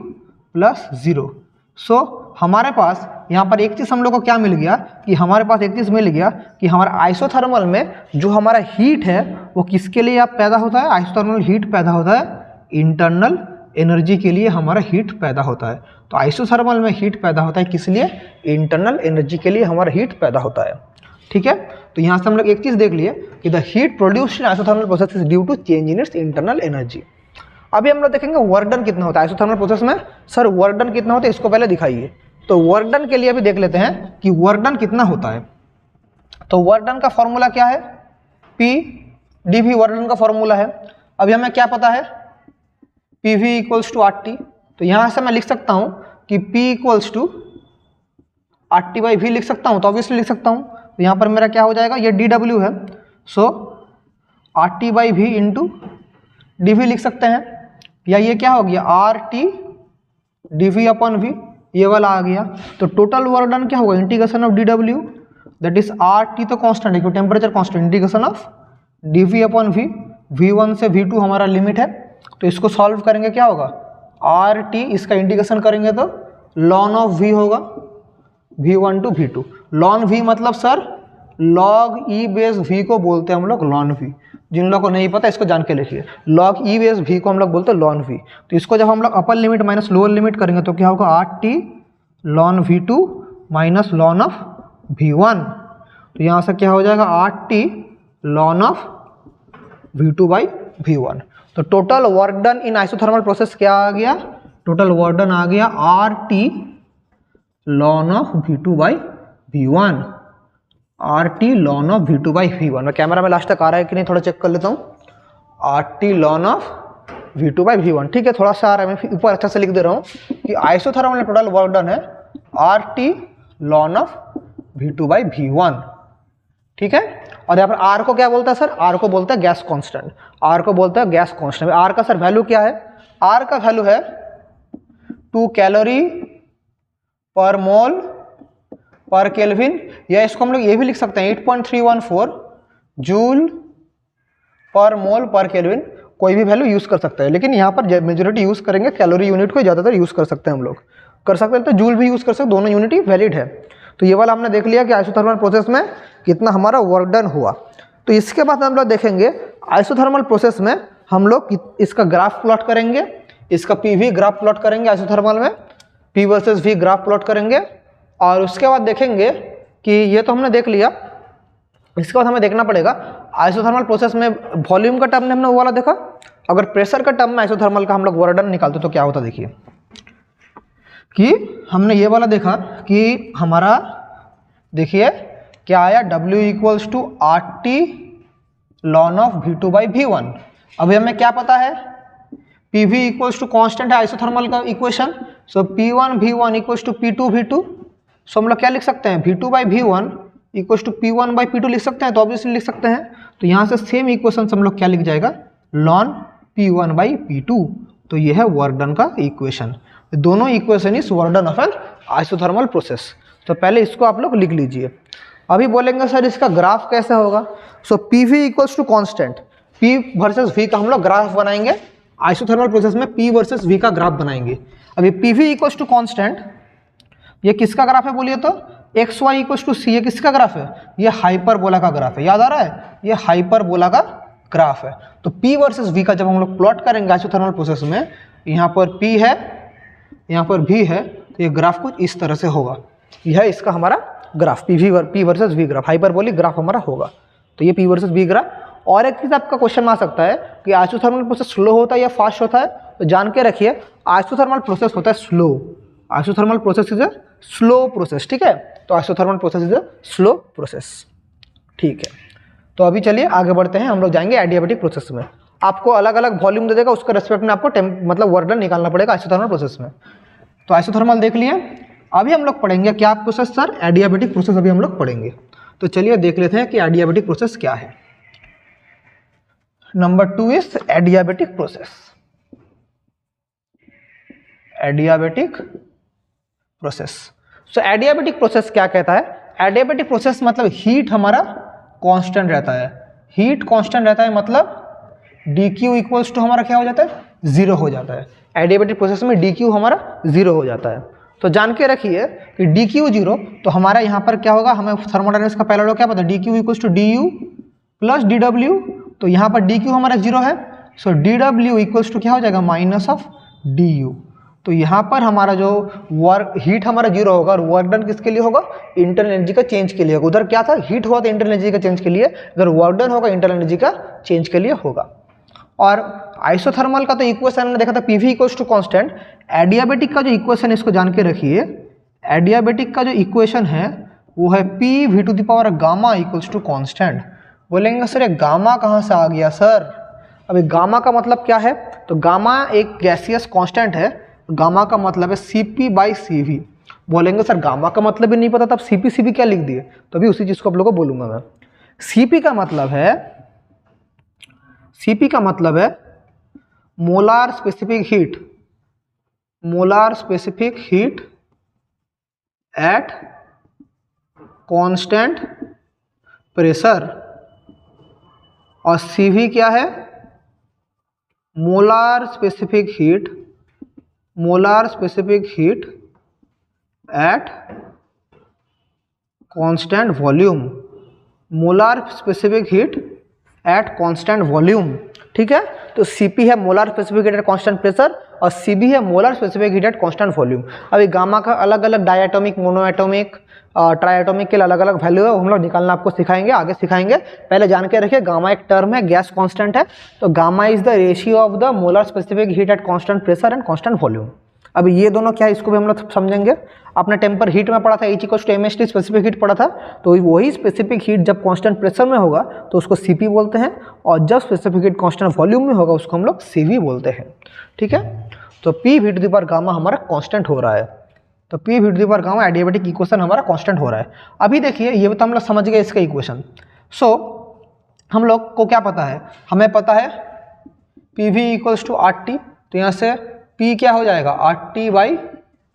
S1: plus 0। सो हमारे पास यहाँ पर एक चीज़ हम लोग को क्या मिल गया कि हमारे पास एक चीज़ मिल गया कि हमारा आइसोथर्मल में जो हमारा हीट है वो किसके लिए आप पैदा होता है? आइसोथर्मल हीट पैदा होता है इंटरनल एनर्जी के लिए हमारा हीट पैदा होता है। तो आइसोथर्मल में हीट पैदा होता है किस लिए? इंटरनल एनर्जी के लिए हमारा हीट पैदा होता है। ठीक है। तो यहाँ से हम लोग एक चीज़ देख लिए कि the heat produced in isothermal process is due to change in its internal energy. अभी हम लोग देखेंगे वर्क डन कितना होता है आइसोथर्मल प्रोसेस में। सर वर्क डन कितना होता है इसको पहले दिखाइए। तो वर्क डन के लिए अभी देख लेते हैं कि वर्क डन कितना होता है। तो वर्क डन का फॉर्मूला क्या है? P dV वर्क डन का फॉर्मूला है। अभी हमें क्या पता है? PV equals to RT। तो यहाँ से मैं लिख सकता हूँ कि P equals to RT by V लिख सकता हूँ, तो ऑब्वियसली लिख सकता हूँ। तो यहाँ पर मेरा क्या हो जाएगा? ये dW है। सो RT by V into dV लिख सकते हैं, या ये क्या हो गया? RT dV अपॉन V, ये वाला आ गया। तो टोटल वर्क डन क्या होगा? Integration of dW that is RT तो कांस्टेंट है क्योंकि temperature constant, integration of dV upon V। V1 से V2 हमारा लिमिट है, तो इसको सॉल्व करेंगे क्या होगा? RT, इसका इंटीग्रेशन करेंगे तो ln ऑफ V होगा, V1 to V2। ln V मतलब sir log E base V को बोलते हैं हम लोग ln V। जिन लोगों को नहीं पता इसको जान के लिखिए। log E बेस V को हम लोग बोलते हैं ln V। तो इसको जब हम लोग upper limit minus lower limit करेंगे तो क्या होगा? RT ln V2 minus ln of V1। तो यहाँ से क्या हो जाएगा? RT ln of V2 by V1। तो total work done in isothermal process क्या आ गया? टोटल वर्क डन आ गया RT ln of V2 by V1। RT ln of V2 by V1। मैं कैमरा में लास्ट तक आ रहा है कि नहीं थोड़ा चेक कर लेता हूँ। RT ln of V2 by V1। ठीक है, थोड़ा सा आ रहा है, मैं ऊपर अच्छा से लिख दे रहा हूँ कि आइसोथर्मल में टोटल वर्क डन है RT ln of V2 by V1। ठीक है। और यहाँ पर आर को क्या बोलता है सर, आर को बोलता है गैस कांस्टेंट, आर को बोलता है गैस कांस्टेंट। आर का सर वैल्यू क्या है, आर का वैल्यू है 2 कैलोरी पर मोल पर केल्विन, या इसको हम लोग ये भी लिख सकते हैं 8.314 जूल पर मोल पर केल्विन, कोई भी वैल्यू यूज कर सकता है, लेकिन यहाँ पर मेजोरिटी यूज करेंगे कैलोरी यूनिट को, ज़्यादातर यूज कर सकते हैं हम लोग, कर सकते हैं तो जूल भी यूज कर सकते, दोनों यूनिट ही वैलिड है। तो ये वाला हमने देख लिया कि आइसोथर्मल प्रोसेस में कितना हमारा वर्क डन हुआ। तो इसके बाद हम लोग देखेंगे आइसोथर्मल प्रोसेस में हम लोग इसका ग्राफ प्लॉट करेंगे, इसका पीवी ग्राफ प्लॉट करेंगे आइसोथर्मल में, P versus V graph plot करेंगे, और उसके बाद देखेंगे कि ये तो हमने देख लिया, इसके बाद हमें देखना पड़ेगा आइसोथर्मल प्रोसेस में वॉल्यूम का टर्म हमने वो वाला देखा, अगर प्रेशर का टर्म में आइसोथर्मल का हम लोग वर्क डन निकालते तो क्या होता, देखिए कि हमने ये वाला देखा कि हमारा देखिए क्या आया, W equals to RT ln of V2 by V1। अभी हमें क्या पता है, PV इक्वल्स टू कॉन्स्टेंट है आइसोथर्मल का equation, so P1 V1 equals to P2 V2, so हम लोग क्या लिख सकते हैं V2 by V1 equals to P1 by P2 लिख सकते हैं, तो ऑब्वियसली लिख सकते हैं। तो यहाँ से सेम इक्वेशन हम लोग क्या लिख जाएगा, ln P1 बाई P2, तो ये है वर्क डन का इक्वेशन। दोनों equation is work done of N isothermal process. तो पहले इसको आप लोग लिख लीजिए। अभी बोलेंगे सर इसका ग्राफ कैसे होगा, so PV equals to constant, P versus V का हम लोग ग्राफ बनाएंगे, आइसोथर्मल प्रोसेस में P वर्सेस V का ग्राफ बनाएंगे। अभी PV इक्वल्स टू कॉन्स्टेंट, ये किसका ग्राफ है बोलिए तो, XY इक्वल्स टू C, ये किसका ग्राफ है, ये हाइपरबोला का ग्राफ है, याद आ रहा है, ये हाइपरबोला का ग्राफ है। तो P वर्सेस V का जब हम लोग प्लॉट करेंगे आइसोथर्मल प्रोसेस में, यहाँ पर P है, यहाँ पर V है, तो ये ग्राफ कुछ इस तरह से होगा, यह है इसका हमारा graph, P versus V graph, hyperbolic graph हमारा होगा। तो ये P वर्सेस V ग्राफ। और एक चीज़ आपका क्वेश्चन आ सकता है कि आइसोथर्मल प्रोसेस स्लो होता है या फास्ट होता है, तो जान के रखिए आइसोथर्मल प्रोसेस होता है slow, isothermal process is a slow process, ठीक है, तो isothermal process is a slow process, ठीक है। तो अभी चलिए आगे बढ़ते हैं, हम लोग जाएंगे एडियाबेटिक प्रोसेस में। आपको अलग अलग वॉल्यूम दे देगा, उसका रेस्पेक्ट में आपको मतलब वर्क डन निकालना पड़ेगा आइसोथर्मल प्रोसेस में। तो आइसोथर्मल देख लिए, अभी हम लोग पढ़ेंगे क्या प्रोसेस सर, एडियाबेटिक प्रोसेस अभी हम लोग पढ़ेंगे। तो चलिए देख लेते हैं कि एडियाबेटिक प्रोसेस क्या है। Number 2 is adiabatic process. Adiabatic process, so adiabatic process क्या कहता है, एडियाबेटिक प्रोसेस मतलब हीट हमारा कांस्टेंट रहता है, हीट कांस्टेंट रहता है, मतलब dq इक्वल्स टू हमारा क्या हो जाता है, 0 हो जाता है। एडियाबेटिक प्रोसेस में dq हमारा 0 हो जाता है। तो जान के रखिए कि dq 0, तो हमारा यहाँ पर क्या होगा, हमें थर्मोडायनामिक्स का पहला लॉ क्या पता है, dq equals to du plus dw, तो यहाँ पर dq हमारा 0 है, सो dw इक्वल्स टू क्या हो जाएगा, माइनस ऑफ du। तो यहाँ पर हमारा जो वर्क हीट हमारा 0 होगा, और वर्क डन किसके लिए होगा, इंटरनल एनर्जी का चेंज के लिए होगा। उधर क्या था, हीट हुआ था इंटरनल एनर्जी का चेंज के लिए, इधर वर्क डन होगा इंटरनल एनर्जी का चेंज के लिए होगा। और आइसोथर्मल का तो इक्वेशन हमने देखा था PV equals to constant. Adiabatic का जो इक्वेशन है इसको जान के रखिए, एडियाबेटिक का जो इक्वेशन है वो है PV to the power gamma equals to constant. बोलेंगे सर ये गामा कहाँ से आ गया सर, अभी गामा का मतलब क्या है, तो गामा एक गैसियस कांस्टेंट है, गामा का मतलब है Cp बाई CV। बोलेंगे सर गामा का मतलब भी नहीं पता, तब Cp क्या लिख दिए, तो अभी उसी चीज़ को आप लोगों को बोलूँगा मैं। Cp का मतलब है molar specific heat, molar specific heat at constant pressure, और CV क्या है, molar specific heat at constant volume, molar specific heat at constant volume, ठीक है। तो Cp है molar specific heat at constant pressure, और Cb है molar specific heat at constant volume. अभी गामा का अलग अलग डायटोमिक, मोनोएटोमिक, ट्राइएटोमिक के अलग अलग वैल्यू है, वो हम लोग निकालना आपको सिखाएंगे, आगे सिखाएंगे। पहले जान के रखिए गामा एक टर्म है, गैस कांस्टेंट है, तो gamma is the ratio of the molar specific heat at constant pressure and constant volume. अभी ये दोनों क्या है इसको भी हम लोग समझेंगे। आपने टेम्पर हीट में पढ़ा था, H equals to mHT specific heat पढ़ा था, तो वही स्पेसिफिक हीट जब कांस्टेंट प्रेशर में होगा तो उसको Cp बोलते हैं, और जब स्पेसिफिक हीट कांस्टेंट वॉल्यूम में होगा उसको हम लोग Cv बोलते हैं, ठीक है। तो P/V to the power gamma हमारा कांस्टेंट हो रहा है, तो P/V to the power gamma adiabatic equation हमारा कांस्टेंट हो रहा है। अभी देखिए ये तो हम लोग समझ गए इसका इक्वेशन। सो हम लोग को क्या पता है, हमें पता है P V equals to R T, तो यहाँ से P क्या हो जाएगा आर टी बाई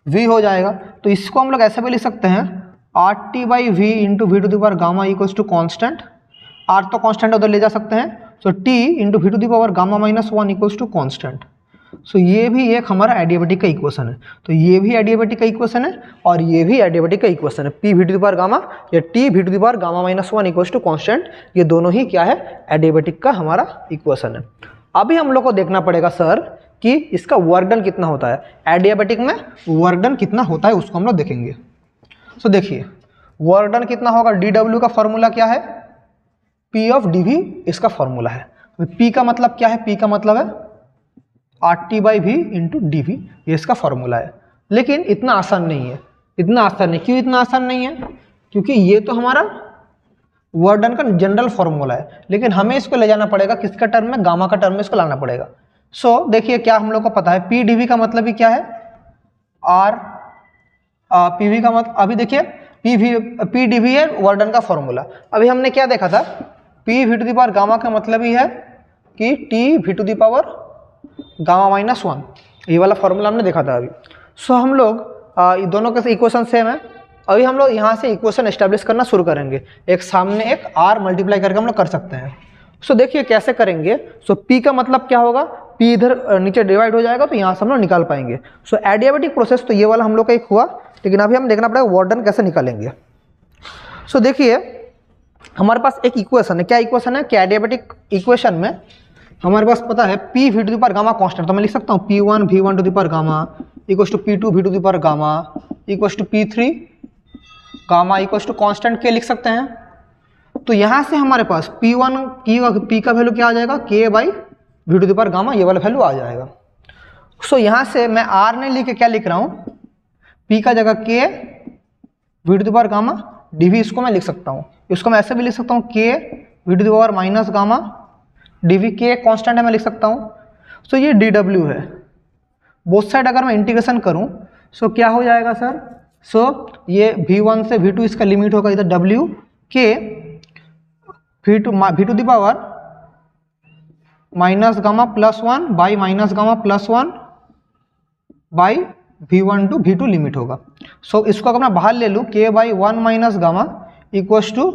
S1: वी हो जाएगा। तो इसको हम लोग ऐसे भी लिख सकते हैं R T by V into V to the power gamma equals to constant, R तो कॉन्स्टेंट उधर ले जा सकते हैं, so T into V to the power gamma minus one equals to constant. So ये भी एक हमारा एडियाबेटिक का इक्वेशन है, तो ये भी एडियाबेटिक का इक्वेशन है और ये भी एडियाबेटिक का इक्वेशन है। P V to the power gamma या T V to the power gamma minus one equals to constant, ये दोनों ही क्या है एडियाबेटिक का हमारा इक्वेशन है। अभी हम लोग को देखना पड़ेगा सर कि इसका वर्क डन कितना होता है, एडियाबेटिक में वर्क डन कितना होता है उसको हम लोग देखेंगे। सो देखिए वर्क डन कितना होगा, डी डब्ल्यू का फॉर्मूला क्या है, पी ऑफ डी वी इसका फॉर्मूला है। पी का मतलब क्या है, पी का मतलब है R T by V into D V, ये इसका फॉर्मूला है। लेकिन इतना आसान नहीं है, इतना आसान नहीं, क्यों इतना आसान नहीं है, क्योंकि ये तो हमारा वर्क डन का जनरल फॉर्मूला है, लेकिन हमें इसको ले जाना पड़ेगा किसका टर्म में, गामा का टर्म में इसको लाना पड़ेगा। सो देखिए क्या हम लोग को पता है, पी डी वी का मतलब ही क्या है, आर पी वी का मतलब, अभी देखिए पी डी वी है वर्क डन का फॉर्मूला। अभी हमने क्या देखा था, P V to the power gamma का मतलब ही है कि T V to the power gamma minus one, ये वाला फॉर्मूला हमने देखा था अभी। सो हम लोग दोनों के इक्वेशन सेम है, अभी हम लोग यहाँ से इक्वेशन एस्टेब्लिश करना शुरू करेंगे, एक सामने एक आर मल्टीप्लाई करके हम लोग कर सकते हैं। सो देखिए कैसे करेंगे। सो पी का मतलब क्या होगा, पी इधर नीचे डिवाइड हो जाएगा तो यहाँ से हम लोग निकाल पाएंगे। सो एडियाबेटिक प्रोसेस तो ये वाला हम लोग का एक हुआ, लेकिन अभी हम देखना पड़ेगा वर्क डन कैसे निकालेंगे। सो देखिए हमारे पास एक इक्वेशन है, क्या इक्वेशन है कि एडियाबेटिक इक्वेशन में हमारे पास पता है P V to the power gamma constant, तो मैं लिख सकता हूँ P one V one to the power gamma equals to P two V to the power gamma equals to P three gamma equals to constant K लिख सकते हैं। तो यहाँ से हमारे पास पी वन पी का वैल्यू क्या आ जाएगा, K by V to the power gamma, ये वाला वैल्यू आ जाएगा। सो यहाँ से मैं आर नहीं लिख के क्या लिख रहा हूँ, पी का जगह K V to the power gamma D V, इसको मैं लिख सकता हूँ, इसको मैं ऐसे भी लिख सकता हूँ K V to the power minus gamma D V, K constant है मैं लिख सकता हूँ। सो ये डी डब्ल्यू है, बोथ साइड अगर मैं इंटीग्रेशन करूँ सो क्या हो जाएगा सर, सो ये v1 से v2 इसका लिमिट होगा इधर w K v2 the power minus gamma plus one by minus gamma plus one by v1 to v2 limit होगा। सो इसको अगर मैं बाहर ले लूँ k by one minus gamma equals to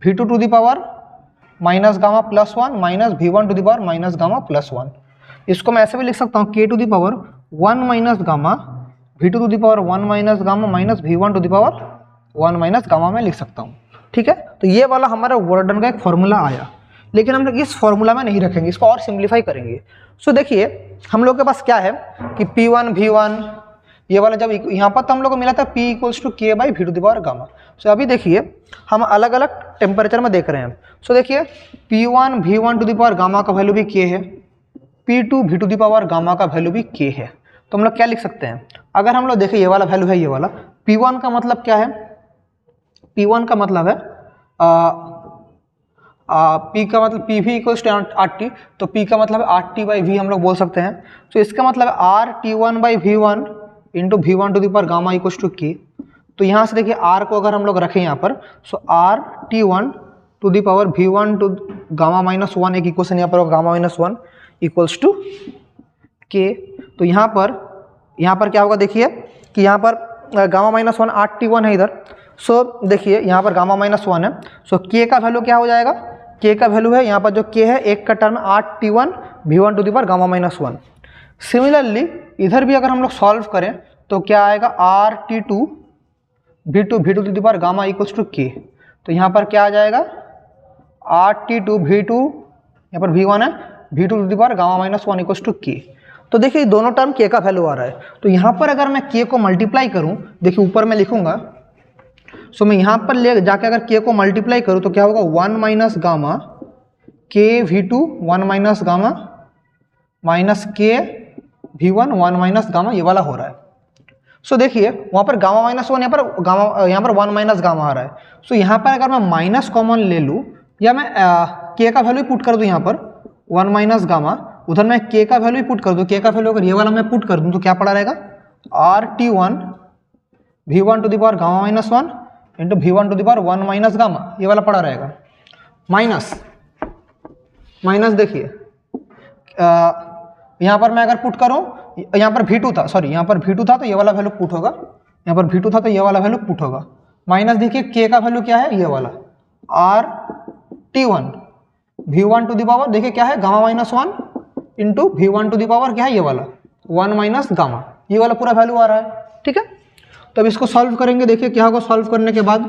S1: v2 to the power minus gamma plus one minus v1 to the power minus gamma plus one. इसको मैं ऐसे भी लिख सकता हूँ k to the power one minus gamma v2 to the power one minus gamma minus v1 to the power one minus gamma में लिख सकता हूँ। ठीक है, तो ये वाला हमारा वर्क डन का एक फॉर्मूला आया, लेकिन हम लोग इस फॉर्मूला में नहीं रखेंगे, इसको और सिंप्लीफाई करेंगे। सो देखिए हम लोग के पास क्या है कि P1 V1 ये वाला जब यहाँ पर तो हम लोग को मिला था P equals to K by V to the power gamma. So अभी देखिए हम अलग अलग टेम्परेचर में देख रहे हैं। सो देखिए P1 V1 to the power gamma का वैल्यू भी के है, P2 V to the power gamma का वैल्यू भी के है। तो हम लोग क्या लिख सकते हैं, अगर हम लोग देखें ये वाला वैल्यू है, ये वाला P1 का मतलब क्या है, P1 का मतलब है P का मतलब P V equals to R T, तो P का मतलब है आर टी बाई वी हम लोग बोल सकते हैं। तो इसका मतलब है R T one by V one into V one to the power gamma equals to K. तो यहाँ से देखिए आर को अगर हम लोग रखें यहाँ पर, so R T one to the power V one to gamma minus one, एक इक्वेशन यहाँ पर gamma minus one equals to K. तो यहाँ पर क्या होगा, देखिए कि यहाँ पर gamma minus one are T one है इधर। सो देखिए यहाँ पर गामा माइनस वन है, सो के का वैल्यू क्या हो जाएगा, के का वैल्यू है यहाँ पर जो के है एक का term R T one V one to the power gamma minus one. Similarly इधर भी अगर हम लोग सॉल्व करें तो क्या आएगा, R T two V two to the power gamma equals to K. तो यहाँ पर क्या आ जाएगा, R T two V two, यहाँ पर वी वन है, V to the power gamma minus one equals to K. तो देखिए दोनों टर्म के का वैल्यू आ रहा है। तो यहाँ पर अगर मैं के को मल्टीप्लाई करूँ, देखिए ऊपर मैं लिखूंगा, सो मैं यहाँ पर ले जाके अगर के को मल्टीप्लाई करूँ तो क्या होगा, one minus gamma K V to one minus gamma minus K V one one minus gamma, ये वाला हो रहा है। सो देखिए वहाँ पर गामा माइनस वन, यहाँ पर वन माइनस गामा आ रहा है। सो यहाँ पर अगर मैं माइनस कॉमन ले लूँ या मैं के का वैल्यू पुट कर दूँ, यहाँ पर वन माइनस गामा, उधर मैं के का वैल्यू पुट कर दूँ, के का वैल्यू अगर ये वाला मैं पुट कर दूँ तो क्या पड़ा रहेगा, R T one V one to the power gamma minus one into V one to the power one minus gamma, ये वाला पड़ा रहेगा। माइनस माइनस देखिए यहाँ पर मैं अगर पुट करूँ, यहाँ पर V2 था, सॉरी यहाँ पर V2 था तो ये वाला वैल्यू पुट होगा, यहाँ पर V2 था तो ये वाला वैल्यू पुट होगा। माइनस देखिए K का वैल्यू क्या है, ये वाला RT1 V1 to the power देखिए क्या है gamma minus 1 into V1 to the power क्या है ये वाला 1 माइनस गामा, ये वाला पूरा वैल्यू आ रहा है। ठीक है, तो अब इसको सॉल्व करेंगे, देखिए क्या होगा सॉल्व करने के बाद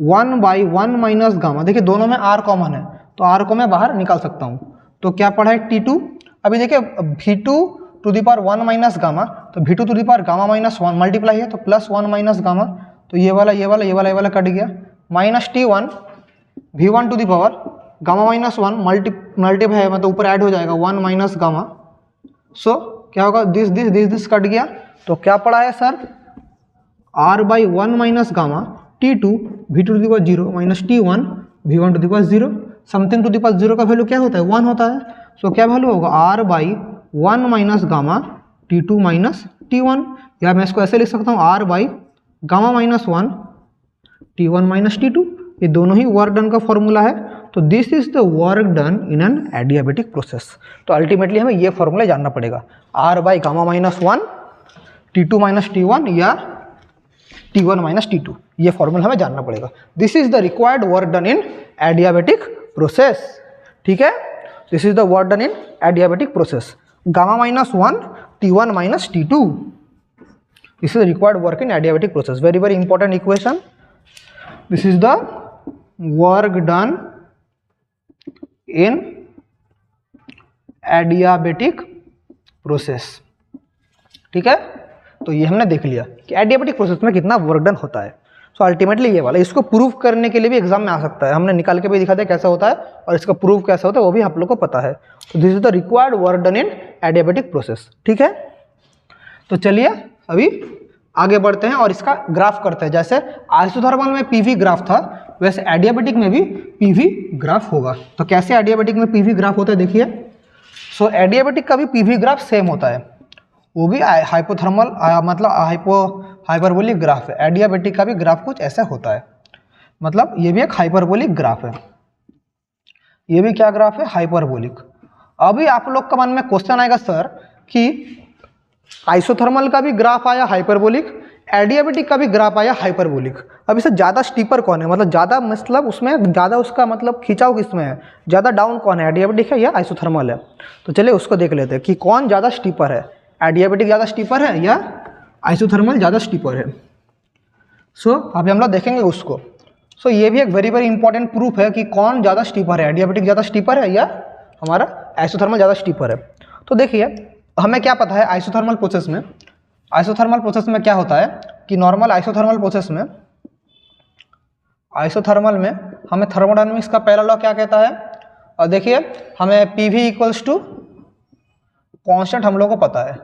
S1: 1/1 माइनस गामा, देखिए दोनों में R कॉमन है तो R को मैं बाहर निकाल सकता हूँ। तो क्या पड़ा है T2, अभी देखिए V2 to the power 1 minus gamma, तो V2 to the power gamma minus 1 multiply है तो प्लस 1 माइनस गामा, तो ये वाला कट गया, minus T1 V1 to the power gamma minus 1 multiply है मतलब ऊपर ऐड हो जाएगा 1 माइनस गामा, सो क्या होगा दिस कट गया, तो क्या पड़ा है sir R/1 minus gamma T2 V2 to the power 0 minus T1 V1 to the power 0, something to the power 0 का वैल्यू क्या होता है 1 होता है, सो क्या वैल्यू होगा R/1 minus gamma T2 minus T1, या मैं इसको ऐसे लिख सकता हूँ R/गामा माइनस 1 T1 माइनस T2, ये दोनों ही वर्क डन का फॉर्मूला है। तो this is the work done in an adiabatic process. तो अल्टीमेटली हमें ये फॉर्मूला जानना पड़ेगा R/गामा माइनस 1 T2 माइनस T1 या T1 माइनस T2, ये फॉर्मूला हमें जानना पड़ेगा। This is the required work done in adiabatic process. ठीक है, this is the work done in adiabatic process, gamma minus 1 T1 minus T2, this is the required work in adiabatic process. Very very important equation, this is the work done in adiabatic process. ठीक है, तो ये हमने देख लिया कि adiabatic process में कितना वर्क डन होता है। सो अल्टीमेटली ये वाला, इसको प्रूव करने के लिए भी एग्जाम में आ सकता है, हमने निकाल के भी दिखा दिया कैसा होता है और इसका प्रूव कैसा होता है वो भी आप लोग को पता है। तो this is the required work done in adiabatic process. ठीक है, तो चलिए अभी आगे बढ़ते हैं और इसका ग्राफ करते हैं। जैसे आइसोथर्मल में पीवी ग्राफ था वैसे एडियाबेटिक में भी पीवी ग्राफ होगा। तो कैसे एडियाबेटिक में पीवी ग्राफ होता है देखिए। सो एडियाबेटिक का भी पीवी ग्राफ सेम होता है, वो भी हाइपोथर्मल मतलब हाइपरबोलिक ग्राफ है। एडियाबेटिक का भी ग्राफ कुछ ऐसा होता है, मतलब ये भी एक हाइपरबोलिक ग्राफ है, ये भी क्या ग्राफ है हाइपरबोलिक। अभी आप लोग का मन में क्वेश्चन आएगा सर कि आइसोथर्मल का भी ग्राफ आया हाइपरबोलिक, एडियाबेटिक का भी ग्राफ आया हाइपरबोलिक, अब इससे ज़्यादा स्टीपर कौन है, मतलब ज़्यादा मतलब उसमें ज़्यादा उसका मतलब खिंचाव किसमें है, ज़्यादा डाउन कौन है, एडियाबेटिक है या आइसोथर्मल है। तो चलिए उसको देख लेते हैं कि कौन ज़्यादा स्टीपर है, एडियाबेटिक ज़्यादा स्टीपर है या आइसोथर्मल ज़्यादा स्टीपर है। सो अभी हम लोग देखेंगे उसको। सो ये भी एक वेरी वेरी इंपॉर्टेंट प्रूफ है कि कौन ज़्यादा स्टीपर है, एडियाबेटिक ज़्यादा स्टीपर है या हमारा आइसोथर्मल ज़्यादा स्टीपर है। तो देखिए हमें क्या पता है आइसोथर्मल प्रोसेस में क्या होता है कि नॉर्मल आइसोथर्मल प्रोसेस में हमें थर्मोडायनामिक्स का पहला लॉ क्या कहता है, और देखिए हमें पीवी इक्वल्स टू कॉन्स्टेंट हम लोग को पता है।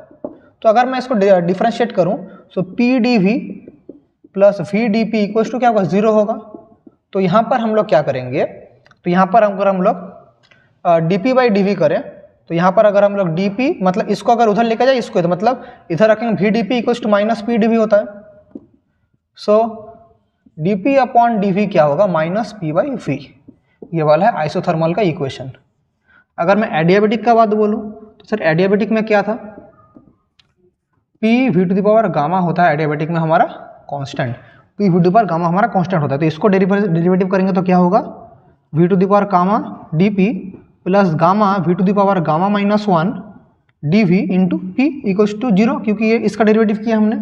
S1: तो अगर मैं इसको डिफरेंशिएट करूं तो P D V plus V D P equals to क्या होगा 0 होगा। तो यहाँ पर हम लोग क्या करेंगे, तो यहाँ पर अगर हम लोग D P by D V करें तो यहाँ पर अगर हम लोग डी पी मतलब इसको अगर उधर लेकर जाए इसको, तो मतलब इधर रखेंगे V D P equals to minus P D V होता है। So D P upon d V क्या होगा माइनस पी बाई वी, ये वाला है आइसोथर्मल का इक्वेशन। अगर मैं एडियाबेटिक का बात बोलूँ तो सर एडियाबेटिक में क्या था, P V to the power gamma होता है एडियाबेटिक में हमारा constant, P V to the power gamma हमारा कांस्टेंट होता है। तो इसको डेरिवेटिव करेंगे तो क्या होगा V to the power gamma D P plus gamma V to the power gamma minus 1 D V into P equals to 0, क्योंकि ये इसका डेरिवेटिव किया हमने।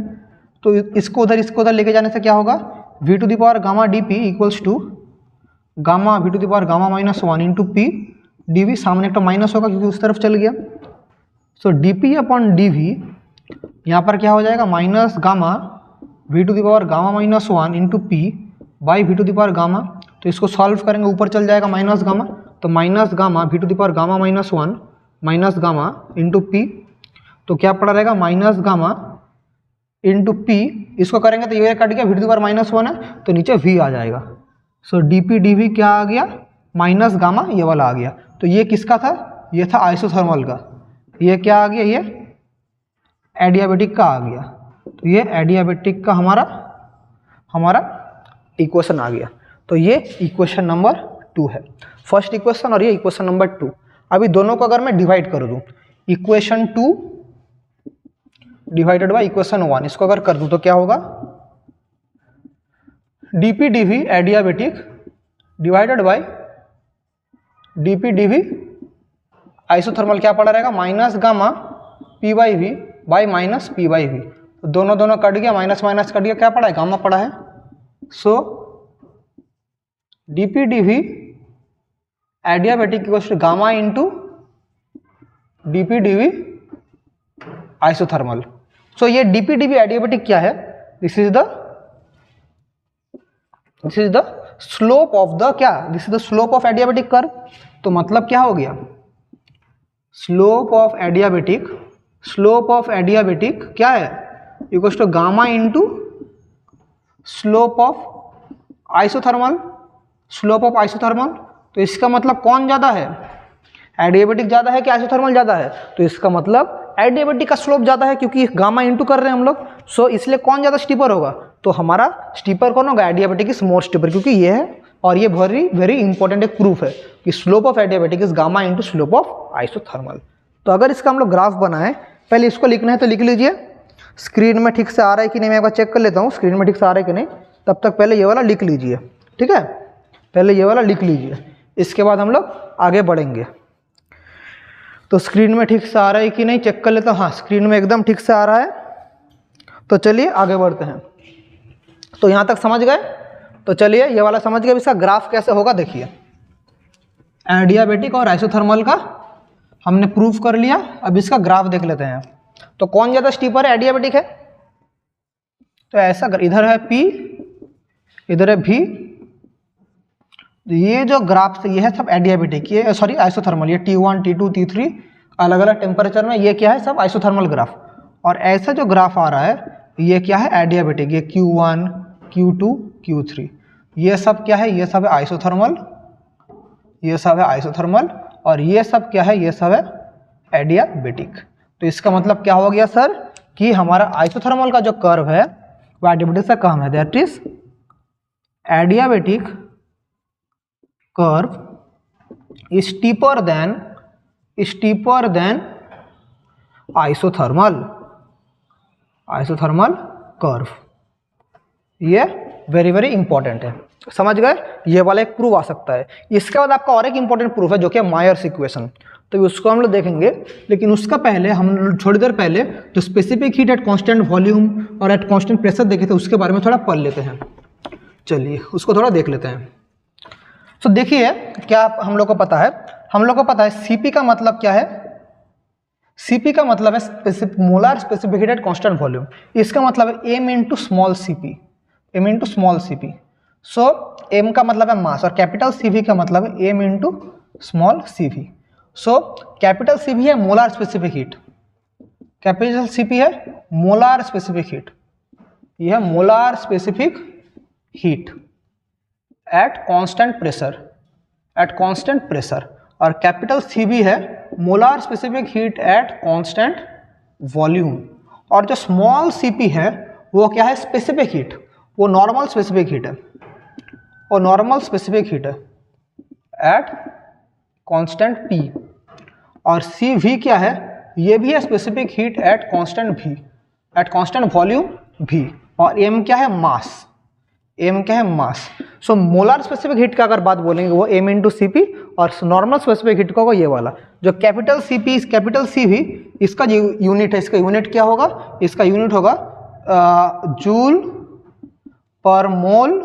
S1: तो इसको उधर लेके जाने से क्या होगा V to the power gamma D P equals to gamma V to the power gamma minus 1 into P D V, सामने एक तो माइनस होगा क्योंकि उस तरफ चल गया। So D P upon d V यहाँ पर क्या हो जाएगा minus gamma V to the power gamma minus 1 into P by V to the power gamma. तो इसको सॉल्व करेंगे ऊपर चल जाएगा माइनस गामा, तो minus gamma V to the power gamma minus 1 minus gamma into P, तो क्या पड़ा रहेगा माइनस गामा इंटू पी, इसको करेंगे तो ये कट गया V to the power minus 1 है तो नीचे वी आ जाएगा। So D P D V क्या आ गया माइनस गामा, ये वाला आ गया। तो ये किसका था, ये था आइसोथर्मल का, ये क्या आ गया ये एडियाबेटिक का आ गया। तो ये एडियाबेटिक का हमारा इक्वेशन आ गया। तो ये इक्वेशन नंबर 2 है। फर्स्ट इक्वेशन और ये इक्वेशन नंबर 2। अभी दोनों को अगर मैं डिवाइड कर दूं, इक्वेशन 2 डिवाइडेड बाय इक्वेशन 1, इसको अगर कर दूं तो क्या होगा, dp dv adiabatic divided by dp dv isothermal क्या पड़ा रहेगा, minus gamma p by V by minus p by V. तो दोनों कट गया, माइनस माइनस कट गया, क्या पड़ा है, गामा पड़ा है। So dp dv adiabatic equals to gamma into dp dv isothermal. So ये dp dv एडियाबेटिक क्या है, this is the slope of the क्या, this is the slope of adiabatic curve. तो मतलब क्या हो गया, स्लोप ऑफ एडियाबेटिक क्या है, equals to gamma into slope of isothermal. तो इसका मतलब कौन ज्यादा है, एडियाबेटिक ज्यादा है कि आइसोथर्मल ज्यादा है, तो इसका मतलब एडियाबेटिक का स्लोप ज्यादा है क्योंकि गामा इंटू कर रहे हैं हम लोग। सो इसलिए कौन ज्यादा स्टीपर होगा, तो हमारा स्टीपर कौन होगा, एडियाबेटिक इज मोर स्टीपर, क्योंकि ये है और ये वेरी इंपॉर्टेंट एक प्रूफ है कि slope of adiabatic is gamma into slope of isothermal. तो अगर इसका हम लोग ग्राफ बनाएं, पहले इसको लिखना है तो लिख लीजिए। स्क्रीन में ठीक से आ रहा है कि नहीं, मैं एक बार चेक कर लेता हूँ स्क्रीन में ठीक से आ रहा है कि नहीं, तब तक पहले ये वाला लिख लीजिए, ठीक है, पहले ये वाला लिख लीजिए, इसके बाद हम लोग आगे बढ़ेंगे। तो स्क्रीन में ठीक से आ रहा है कि नहीं चेक कर लेता हूँ, हाँ स्क्रीन में एकदम ठीक से आ रहा है। तो चलिए आगे बढ़ते हैं। तो यहाँ तक समझ गए, तो चलिए ये वाला समझ गए, इसका ग्राफ कैसे होगा देखिए। एडियाबेटिक और आइसोथर्मल का हमने प्रूफ कर लिया, अब इसका ग्राफ देख लेते हैं। तो कौन ज़्यादा स्टीपर है, एडियाबेटिक है, तो ऐसा इधर है P, इधर है V, ये जो ग्राफ से ये है सब एडियाबेटिक, ये सॉरी आइसोथर्मल, ये T1 T2 T3 अलग अलग टेम्परेचर में, ये क्या है सब आइसोथर्मल ग्राफ। और ऐसा जो ग्राफ आ रहा है ये क्या है, एडियाबेटिक, ये Q1 Q2 Q3, ये सब क्या है, ये सब है आइसोथर्मल, ये सब है आइसोथर्मल, और ये सब क्या है, ये सब है एडियाबेटिक। तो इसका मतलब क्या हो गया सर, कि हमारा आइसोथर्मल का जो कर्व है वो एडियाबेटिक से कम है, that is adiabatic curve steeper than isothermal curve. ये वेरी इंपॉर्टेंट है, समझ गए, ये वाला एक प्रूफ आ सकता है। इसके बाद आपका और एक इंपॉर्टेंट प्रूफ है जो कि मायर्स इक्वेशन, तो उसको हम लोग देखेंगे, लेकिन उसका पहले हम थोड़ी देर पहले जो specific heat at constant volume और एट कांस्टेंट प्रेशर देखे थे उसके बारे में थोड़ा पढ़ लेते हैं। चलिए उसको थोड़ा देख लेते हैं। तो देखिए क्या हम लोग को पता है, सीपी का मतलब क्या है, सीपी का मतलब है molar specific heat at constant volume. इसका मतलब है m इंटू स्मॉल सीपी। सो m का मतलब है मास और कैपिटल CV का मतलब है m into small CV। So capital CV है molar specific heat, capital CP है मोलर स्पेसिफिक हीट, यह है molar specific heat at constant pressure, और कैपिटल CV है molar specific heat at constant volume. और जो स्मॉल CP है वो क्या है, स्पेसिफिक हीट, वो नॉर्मल स्पेसिफिक हीट है एट कांस्टेंट P। और CV क्या है, ये भी है specific heat at constant volume V। और M क्या है, मास। सो मोलर स्पेसिफिक हीट का अगर बात बोलेंगे वो m इंटू CP, और नॉर्मल स्पेसिफिक हीट का होगा ये वाला जो कैपिटल CP कैपिटल CV, इसका जो यूनिट है, इसका यूनिट क्या होगा, इसका यूनिट होगा जूल पर मोल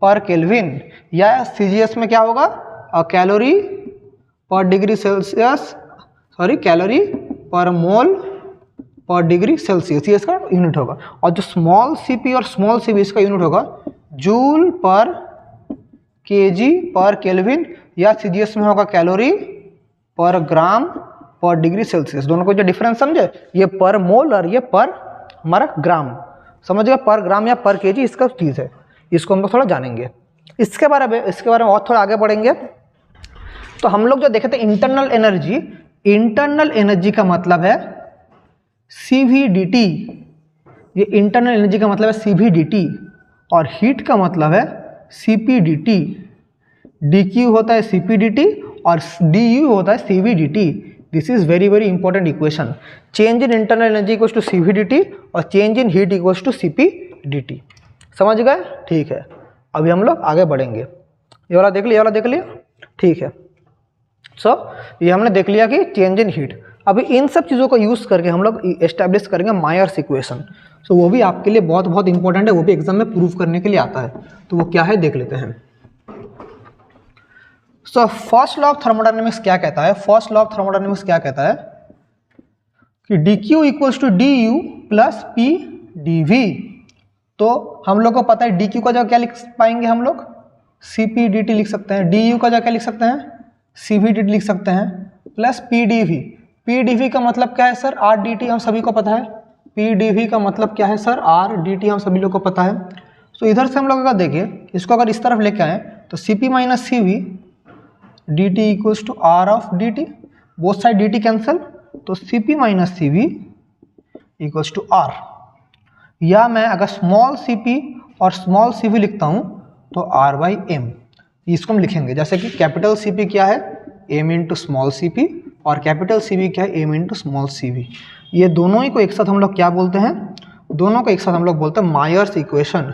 S1: पर केल्विन, या CGS में क्या होगा, कैलोरी पर डिग्री सेल्सियस, कैलोरी पर मोल पर डिग्री सेल्सियस, ये इसका यूनिट होगा। और जो स्मॉल CP और स्मॉल CV इसका यूनिट होगा जूल पर केजी पर केल्विन, या CGS में होगा कैलोरी पर ग्राम पर डिग्री सेल्सियस। दोनों को जो डिफरेंस समझे, ये पर मोल और ये पर हमारा ग्राम, समझ गए, पर ग्राम या पर केजी इसका चीज़ है, इसको हम लोग थोड़ा जानेंगे। इसके बारे में और थोड़ा आगे बढ़ेंगे। तो हम लोग जो देखे थे इंटरनल एनर्जी का मतलब है CVDT, ये इंटरनल एनर्जी का मतलब है CVDT, और हीट का मतलब है CPDT, dq होता है cpdt और du होता है cvdt। This is very very important equation. Change in internal energy equals to cvdt और change in heat equals to cpdt। समझ गए? ठीक है, अभी हम लोग आगे बढ़ेंगे। ये वाला देख लिया, ये वाला देख लिया, ठीक है। सो ये हमने देख लिया कि चेंज इन हीट। अभी इन सब चीज़ों को यूज़ करके हम लोग एस्टैब्लिश करेंगे मायर्स इक्वेशन। सो वो भी आपके लिए बहुत बहुत इंपॉर्टेंट है, वो भी एग्जाम में प्रूव करने के लिए आता है। तो वो क्या है देख लेते हैं। So first law of thermodynamics क्या कहता है? फर्स्ट लॉ ऑफ थर्मोडायनेमिक्स क्या कहता है कि dq equals to du plus p dv। तो हम लोग को पता है dq का जगह क्या लिख पाएंगे हम लोग? cpdt लिख सकते हैं। du का जगह क्या लिख सकते हैं? cvdt लिख सकते हैं प्लस pdv। pdv का मतलब क्या है सर? rdt हम सभी को पता है। pdv का मतलब क्या है सर? rdt हम सभी लोग को पता है। तो इधर से हम लोग अगर देखें, इसको अगर इस तरफ लेके आए तो cp minus cv dt equals to r of dt। Both side dt cancel, तो cp minus cv equals to r। या मैं अगर स्मॉल cp और स्मॉल cv लिखता हूँ तो r बाई m। इसको हम लिखेंगे जैसे कि कैपिटल cp क्या है? m इंटू स्मॉल cp और कैपिटल cv क्या है? m into small cv। ये दोनों ही को एक साथ हम लोग क्या बोलते हैं? दोनों को एक साथ हम लोग बोलते हैं मायर्स इक्वेशन।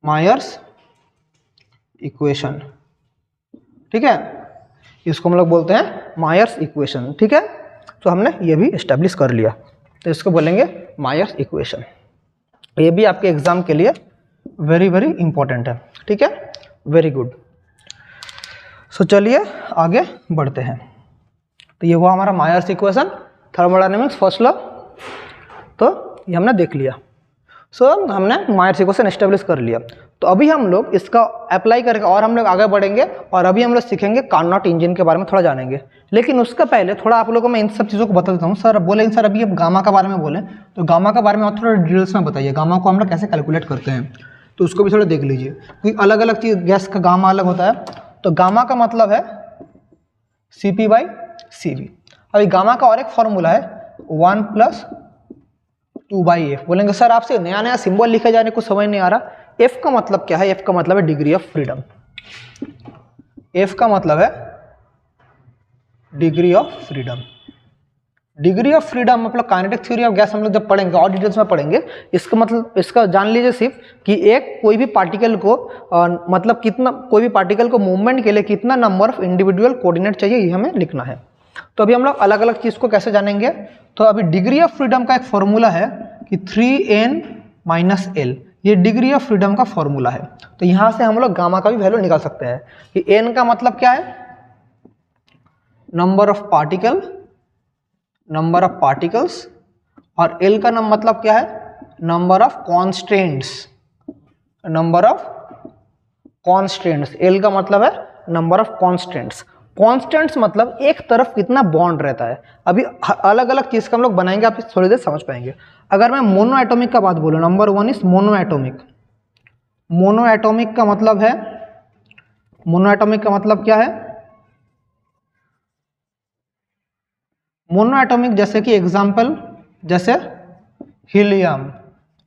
S1: मायर्स इक्वेशन, ठीक है, इसको हम लोग बोलते हैं मायर्स इक्वेशन। ठीक है, तो हमने ये भी एस्टेब्लिश कर लिया, तो इसको बोलेंगे मायर्स इक्वेशन। ये भी आपके एग्जाम के लिए वेरी वेरी इंपॉर्टेंट है। ठीक है, वेरी गुड। सो चलिए आगे बढ़ते हैं। तो ये हुआ हमारा Mayer's equation, thermodynamics first law. तो ये हमने देख लिया। सो हमने मायर्स इक्वेशन एस्टेब्लिश कर लिया। तो अभी हम लोग इसका अप्लाई करके और हम लोग आगे बढ़ेंगे और अभी हम लोग सीखेंगे कार्नोट इंजन के बारे में थोड़ा जानेंगे। लेकिन उसका पहले थोड़ा आप लोगों को मैं इन सब चीज़ों को बता देता हूँ। सर बोलेंगे सर अभी अब गामा के बारे में बोलें, तो गामा के बारे में और थोड़ा डिटेल्स में बताइए, गामा को हम लोग कैसे कैलकुलेट करते हैं, तो उसको भी थोड़ा देख लीजिए। क्योंकि अलग अलग चीज़, गैस का गामा अलग होता है। तो गामा का मतलब है Cp बाई Cv। अभी गामा का और एक फॉर्मूला है 1 प्लस 2/f। बोलेंगे सर आपसे नया नया सिंबल लिखे जाने को समझ नहीं आ रहा। f का मतलब क्या है? f का मतलब है डिग्री ऑफ फ्रीडम। f का मतलब है degree of freedom. Degree of freedom मतलब काइनेटिक थ्योरी ऑफ गैस हम लोग जब पढ़ेंगे और डिटेल्स में पढ़ेंगे। इसका मतलब इसका जान लीजिए सिर्फ कि एक कोई भी पार्टिकल को मतलब कितना, कोई भी पार्टिकल को मूवमेंट के लिए कितना नंबर ऑफ इंडिविजुअल कोऑर्डिनेट चाहिए, ये हमें लिखना है। तो अभी हम लोग अलग अलग चीज़ को कैसे जानेंगे। तो अभी डिग्री ऑफ फ्रीडम का एक फॉर्मूला है कि 3n माइनस l, ये डिग्री ऑफ फ्रीडम का फॉर्मूला है। तो यहाँ से हम लोग गामा का भी वैल्यू निकाल सकते हैं कि n का मतलब क्या है? Number of particle, number of particles, और l का मतलब क्या है? Number of constants, number of constants. l का मतलब है नंबर ऑफ कॉन्स्टेंट्स। कॉन्स्टेंट्स मतलब एक तरफ कितना बॉन्ड रहता है। अभी अलग अलग चीज़ का हम लोग बनाएंगे, आप थोड़ी देर समझ पाएंगे। अगर मैं मोनो एटॉमिक का बात बोलूँ, number 1 is mono atomic. Mono atomic का मतलब है, मोनो एटॉमिक का मतलब क्या है? मोनो एटॉमिक जैसे कि एग्जाम्पल, जैसे हीलियम,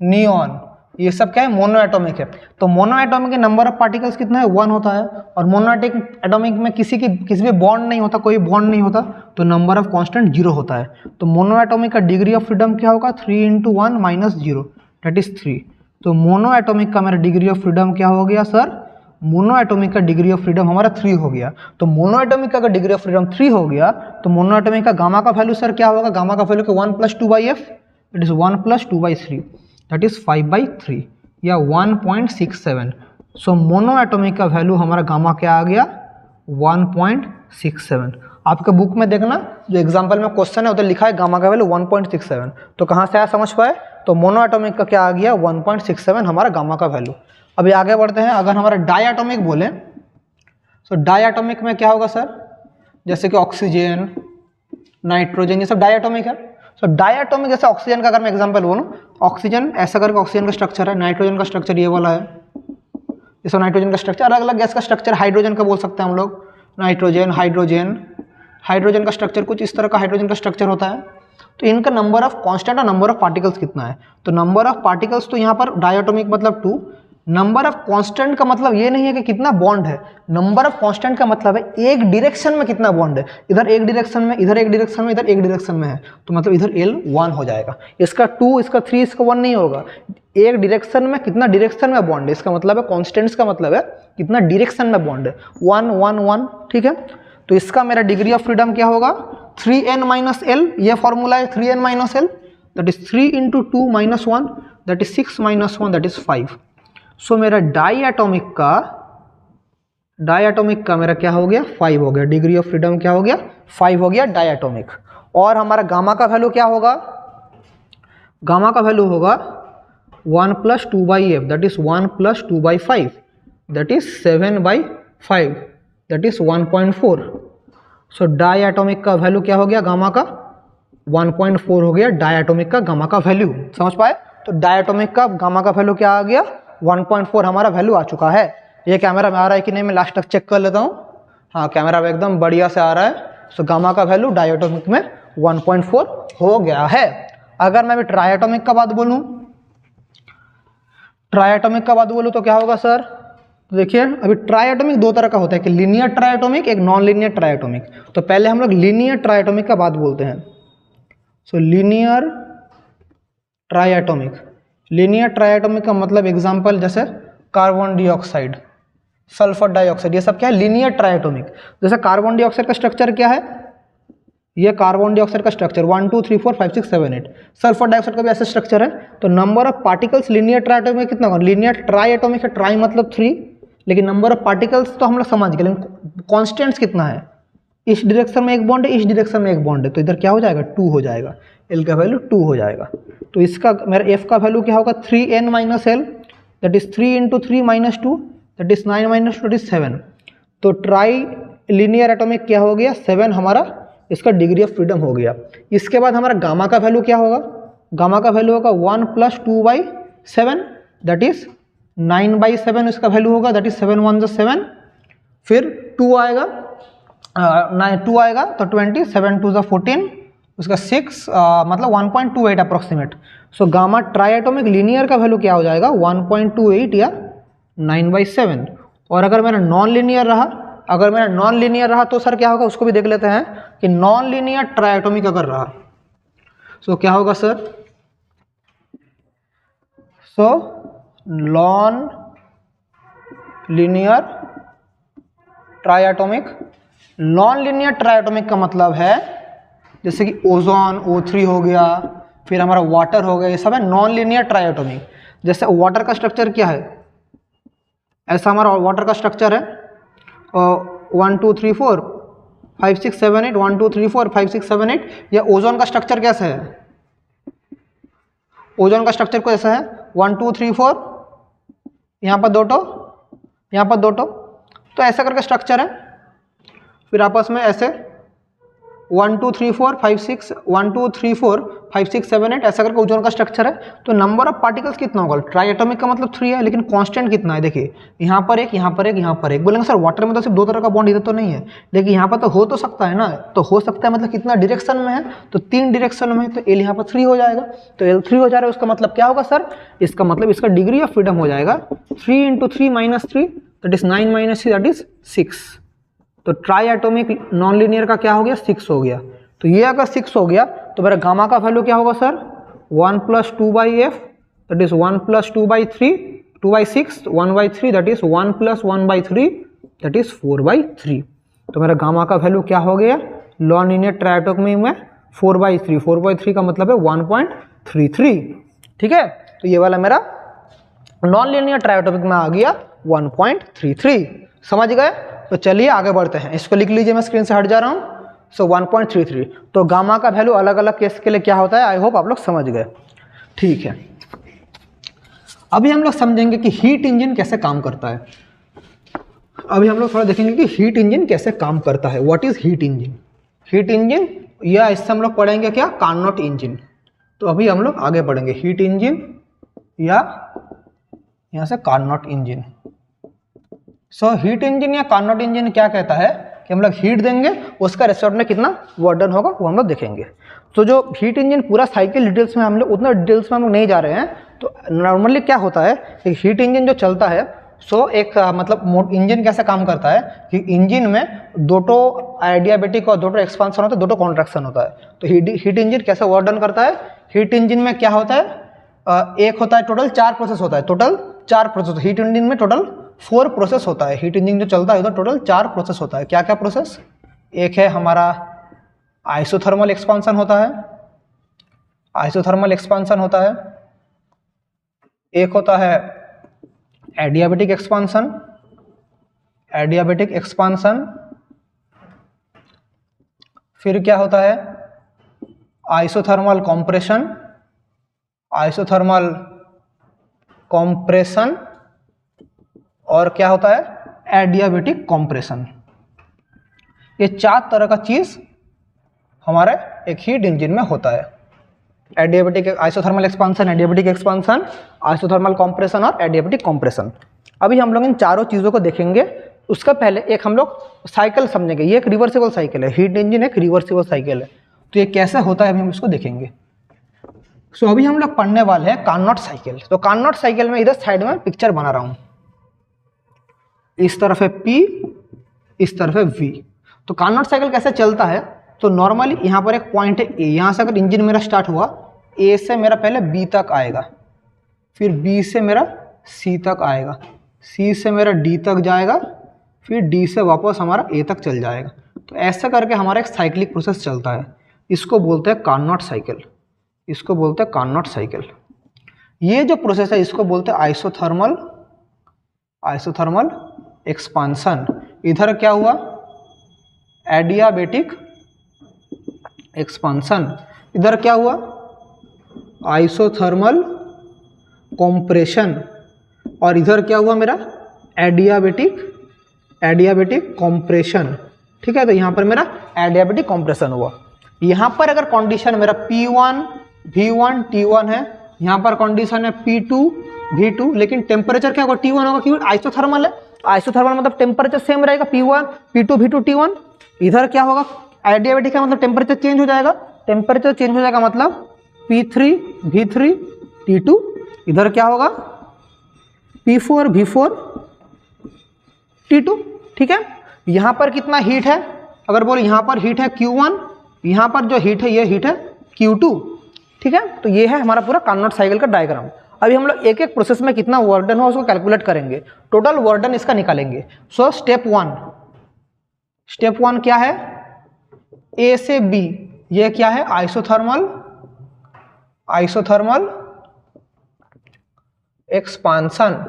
S1: नियॉन, ये सब क्या है? मोनो एटॉमिक है। तो मोनो एटॉमिक के नंबर ऑफ पार्टिकल्स कितना है? 1 होता है। और मोनो एटॉमिक में किसी भी बॉन्ड नहीं होता, कोई बॉन्ड नहीं होता, तो नंबर ऑफ कांस्टेंट 0 होता है। तो मोनो एटॉमिक का डिग्री ऑफ फ्रीडम क्या होगा? 3 × 1 माइनस 0 दैट इज 3। तो मोनो एटॉमिक का मेरा डिग्री ऑफ फ्रीडम क्या हो गया सर? मोनो एटॉमिक का डिग्री ऑफ फ्रीडम हमारा 3 हो गया। तो मोनो एटॉमिक का अगर डिग्री ऑफ फ्रीडम 3 हो गया तो मोनो एटॉमिक का गामा का वैल्यू सर क्या होगा? गामा का value 1 plus 2/f, it is 1 plus 2/3 that is 5/3 या 1.67। सो मोनो एटॉमिक का वैल्यू हमारा गामा क्या आ गया? 1.67। आपके बुक में देखना जो एग्जाम्पल में क्वेश्चन है उधर लिखा है गामा का वैल्यू 1.67। तो कहाँ से आया समझ पाए? तो मोनो एटॉमिक का क्या आ गया? 1.67 हमारा गामा का वैल्यू। अभी आगे बढ़ते हैं। अगर हमारा डाई एटॉमिक बोले तो डाई एटॉमिक में क्या होगा सर? जैसे कि ऑक्सीजन, नाइट्रोजन, ये सब डाई एटॉमिक है। तो डाई एटॉमिक जैसे ऑक्सीजन का अगर मैं एग्जांपल बोलूँ, ऑक्सीजन ऐसा करके ऑक्सीजन का स्ट्रक्चर है, नाइट्रोजन का स्ट्रक्चर ये वाला है, ये सब नाइट्रोजन का स्ट्रक्चर। अलग अलग गैस का स्ट्रक्चर, हाइड्रोजन का बोल सकते हैं हम लोग, नाइट्रोजन, हाइड्रोजन। हाइड्रोजन का स्ट्रक्चर कुछ इस तरह का हाइड्रोजन का स्ट्रक्चर होता है। तो इनका नंबर ऑफ कांस्टेंट और नंबर ऑफ पार्टिकल्स कितना है? तो नंबर ऑफ पार्टिकल्स तो यहाँ पर डाई एटॉमिक मतलब 2, नंबर ऑफ कांस्टेंट का मतलब ये नहीं है कि कितना बॉन्ड है, नंबर ऑफ कांस्टेंट का मतलब है एक डायरेक्शन में कितना बॉन्ड है, इधर एक डायरेक्शन में, इधर एक डायरेक्शन में, इधर एक डायरेक्शन में है, तो मतलब इधर L 1 हो जाएगा, इसका 2, इसका 3, इसका 1 नहीं होगा। एक डायरेक्शन में कितना डायरेक्शन में बॉन्ड है, इसका मतलब है कांस्टेंट्स का मतलब है कितना डायरेक्शन में बॉन्ड है, 1 1 1, ठीक है। तो इसका मेरा डिग्री ऑफ फ्रीडम क्या होगा, 3n माइनस एल, ये फॉर्मूला है 3n minus L, that is 3 into 2 minus 1, that is 6 minus 1, that is 5। सो मेरा डाईएटॉमिक का मेरा क्या हो गया, 5 हो गया, डिग्री ऑफ फ्रीडम क्या हो गया, 5 हो गया डाईएटॉमिक। और हमारा गामा का वैल्यू क्या होगा, गामा का वैल्यू होगा 1 plus 2/f, that is 1 plus 2/5, that is 7/5, that is 1.4। सो डाईएटॉमिक का वैल्यू क्या हो गया, गामा का 1.4 हो गया डाईएटॉमिक का गामा का वैल्यू, समझ पाए। तो डाईएटॉमिक का गामा का वैल्यू क्या आ गया, 1.4 हमारा वैल्यू आ चुका है। ये कैमरा में आ रहा है कि नहीं, मैं लास्ट तक चेक कर लेता हूँ। हाँ, कैमरा में एकदम बढ़िया से आ रहा है। सो गामा का वैल्यू डाईएटॉमिक में 1.4 हो गया है। अगर मैं भी ट्राईएटॉमिक का बात बोलूँ, ट्राईएटॉमिक का बात बोलूँ तो क्या होगा सर, देखिए अभी ट्राईएटॉमिक दो तरह का होता है, कि लीनियर ट्राईएटॉमिक, एक नॉन लीनियर ट्राईएटॉमिक। तो पहले हम लोग लीनियर ट्राईएटॉमिक का बात बोलते हैं। सो लीनियर ट्राईएटॉमिक, लीनियर ट्राईएटॉमिक का मतलब एग्जांपल जैसे कार्बन डाइऑक्साइड, सल्फर डाइऑक्साइड, ये सब क्या है, लीनियर ट्राईएटॉमिक। जैसे कार्बन डाइऑक्साइड का स्ट्रक्चर क्या है, ये कार्बन डाइऑक्साइड का स्ट्रक्चर 1 2 3 4 5 6 7 8। सल्फर डाइऑक्साइड का भी ऐसा स्ट्रक्चर है। तो नंबर ऑफ पार्टिकल्स लीनियर ट्राईएटॉमिक कितना होगा, लीनियर ट्राईएटॉमिक है, ट्राई मतलब 3, लेकिन नंबर ऑफ पार्टिकल्स तो हम लोग समझ गए, लेकिन कॉन्स्टेंट्स कितना है, इस डायरेक्शन में एक बॉन्ड है, इस डायरेक्शन में एक बॉन्ड है, तो इधर क्या हो जाएगा, 2 हो जाएगा, L का वैल्यू 2 हो जाएगा। तो इसका मेरा F का वैल्यू क्या होगा, 3n minus L, that is 3 into 3 minus 2, that is 9 minus 2, that is 7। तो ट्राई लीनियर एटॉमिक क्या हो गया, 7 हमारा इसका डिग्री ऑफ फ्रीडम हो गया। इसके बाद हमारा गामा का वैल्यू क्या होगा, गामा का वैल्यू होगा 1 प्लस 2/7, दैट इज 9/7 इसका वैल्यू होगा, दैट इज 7 1 7, फिर 2 आएगा, 2 आएगा तो 20, 7 2 14, उसका 6 मतलब 1.28 अप्रोक्सीमेट। सो गामा ट्राईएटॉमिक लीनियर का वैल्यू क्या हो जाएगा, 1.28 या 9/7। और अगर मेरा नॉन लीनियर रहा, अगर मेरा नॉन लीनियर रहा तो सर क्या होगा, उसको भी देख लेते हैं कि नॉन लीनियर ट्राईएटॉमिक अगर रहा सो क्या होगा sir. So non linear triatomic, non linear triatomic का मतलब है जैसे कि ओजोन O3 हो गया, फिर हमारा वाटर हो गया, ये सब है नॉन लीनियर ट्राईएटॉमिक। जैसे वाटर का स्ट्रक्चर क्या है, ऐसा हमारा वाटर का स्ट्रक्चर है 1 2 3 4 5 6 7 8, 1 2 3 4 5 6 7 8। या ओजोन का स्ट्रक्चर कैसा है, ओजोन का स्ट्रक्चर को ऐसा है 1 2 3 4, यहाँ पर 2 टो, यहाँ पर 2 टो, तो ऐसा करके स्ट्रक्चर है। फिर आपस में ऐसे 1 2 3 4 5 6 1 2 3 4 5 6 7 8 ऐसा करके ओजोन का स्ट्रक्चर है। तो नंबर ऑफ पार्टिकल्स कितना होगा, ट्राईएटॉमिक का मतलब 3 है, लेकिन कांस्टेंट कितना है, देखिए यहाँ पर एक, यहाँ पर एक, यहाँ पर एक। बोलेंगे सर वाटर में तो सिर्फ 2 तरह का बॉन्ड इधर तो नहीं है, लेकिन यहाँ पर तो हो तो सकता है ना, तो हो सकता है मतलब कितना डायरेक्शन में है, तो 3 डायरेक्शन में है, तो L यहाँ पर 3 हो जाएगा। तो L 3 हो जा रहा है, उसका मतलब क्या होगा सर, इसका मतलब इसका डिग्री ऑफ फ्रीडम हो जाएगा 3 into 3 minus 3, that is 9 minus 3, that is 6। तो ट्राईएटॉमिक नॉन लीनियर का क्या हो गया, 6 हो गया। तो ये अगर 6 हो गया तो मेरा गामा का वैल्यू क्या होगा sir, 1 plus 2/f, that is 1 plus 2/3, 2/6, 1/3, that is 1 plus 1/3, that is 4/3। तो मेरा गामा का वैल्यू क्या हो गया, नॉन लीनियर ट्राईएटॉमिक में 4/3, 4/3 का मतलब है 1.33, ठीक है। तो ये वाला मेरा नॉन लीनियर ट्राईएटॉमिक में आ गया 1.33, समझ गए। तो चलिए आगे बढ़ते हैं, इसको लिख लीजिए, मैं स्क्रीन से हट जा रहा हूँ। सो 1.33, तो गामा का वैल्यू अलग अलग केस के लिए क्या होता है, आई होप आप लोग समझ गए, ठीक है। अभी हम लोग समझेंगे कि हीट इंजन कैसे काम करता है। अभी हम लोग थोड़ा देखेंगे कि हीट इंजन कैसे काम करता है, what is heat engine. Heat engine या इससे हम लोग पढ़ेंगे क्या, कार्नोट इंजन। तो अभी हम लोग आगे बढ़ेंगे, हीट इंजन या यहाँ से Carnot engine. So heat engine या कार्नोट इंजन क्या कहता है कि हम लोग हीट देंगे, उसका रिजल्ट में कितना वर्डन होगा वो हम लोग देखेंगे। तो जो हीट इंजन पूरा साइकिल डिटेल्स में हम लोग उतना डिटेल्स में हम लोग नहीं जा रहे हैं, तो नॉर्मली क्या होता है, एक हीट इंजन जो चलता है सो एक मतलब इंजन कैसे काम करता है कि इंजन में दो तो एडियाबेटिक और दो तो एक्सपांसन होता है, दो तो कॉन्ट्रैक्शन होता है। तो हीट इंजन कैसे वर्क डन करता है, हीट इंजन में क्या होता है, एक होता है टोटल 4 प्रोसेस होता है, टोटल 4 प्रोसेस। हीट इंजन में टोटल 4 प्रोसेस होता है। हीट इंजन जो चलता है उधर टोटल 4 प्रोसेस होता है। क्या क्या प्रोसेस, एक है हमारा आइसोथर्मल एक्सपांसन होता है, आइसोथर्मल एक्सपांसन होता है, एक होता है एडियाबेटिक एक्सपांसन, एडियाबेटिक एक्सपांसन, फिर क्या होता है आइसोथर्मल कॉम्प्रेशन, आइसोथर्मल कॉम्प्रेशन, और क्या होता है एडियाबेटिक कॉम्प्रेशन। ये 4 तरह का चीज हमारे एक हीट इंजन में होता है। Adiabatic isothermal expansion, adiabatic expansion, isothermal compression और एडियाबेटिक कॉम्प्रेशन। अभी हम लोग इन चारों चीज़ों को देखेंगे। उसका पहले एक हम लोग साइकिल समझेंगे। ये एक रिवर्सिबल साइकिल है, हीट इंजन एक रिवर्सिबल साइकिल है। तो ये कैसे होता है अभी हम इसको देखेंगे। सो अभी हम लोग पढ़ने वाले हैं कार्नोट साइकिल। तो कार्नोट साइकिल में इधर साइड में पिक्चर बना रहा हूँ, इस तरफ है P, इस तरफ है V। तो कार्नोट साइकिल कैसे चलता है, तो नॉर्मली यहाँ पर एक पॉइंट है A, यहाँ से अगर इंजन मेरा स्टार्ट हुआ A से मेरा पहले B तक आएगा, फिर B से मेरा C तक आएगा, C से मेरा D तक जाएगा, फिर D से वापस हमारा A तक चल जाएगा। तो ऐसा करके हमारा एक साइक्लिक प्रोसेस चलता है। इसको बोलते हैं कार्नोट साइकिल, इसको बोलते हैं कार्नोट साइकिल। ये जो प्रोसेस है इसको बोलते हैं आइसोथर्मल, आइसोथर्मल एक्सपांसन। इधर क्या हुआ एडियाबेटिक एक्सपांसन, इधर क्या हुआ आइसोथर्मल कॉम्प्रेशन, और इधर क्या हुआ मेरा एडियाबेटिक कॉम्प्रेशन। ठीक है, तो यहाँ पर मेरा एडियाबेटिक कॉम्प्रेशन हुआ। यहाँ पर अगर कंडीशन मेरा P1 V1 T1 है, यहाँ पर कंडीशन है P2 V2, लेकिन टेम्परेचर क्या होगा T1 होगा, क्योंकि आइसोथर्मल है। आइसोथर्मल मतलब टेम्परेचर सेम रहेगा P1 P2 V2 T1। इधर क्या होगा एडियाबेटिक का मतलब टेम्परेचर चेंज हो जाएगा, टेम्परेचर चेंज हो जाएगा मतलब P3 V3 T2। इधर क्या होगा P4 V4 T2। ठीक है, यहाँ पर कितना हीट है, अगर बोले यहाँ पर हीट है Q1, यहाँ पर जो हीट है ये हीट है Q2। ठीक है, तो ये है हमारा पूरा कार्नोट साइकिल का डायग्राम। अभी हम लोग एक एक प्रोसेस में कितना वर्क डन हो उसको कैलकुलेट करेंगे, टोटल वर्क डन इसका निकालेंगे। सो स्टेप वन क्या है, A से B, ये क्या है आइसोथर्मल एक्सपांसन,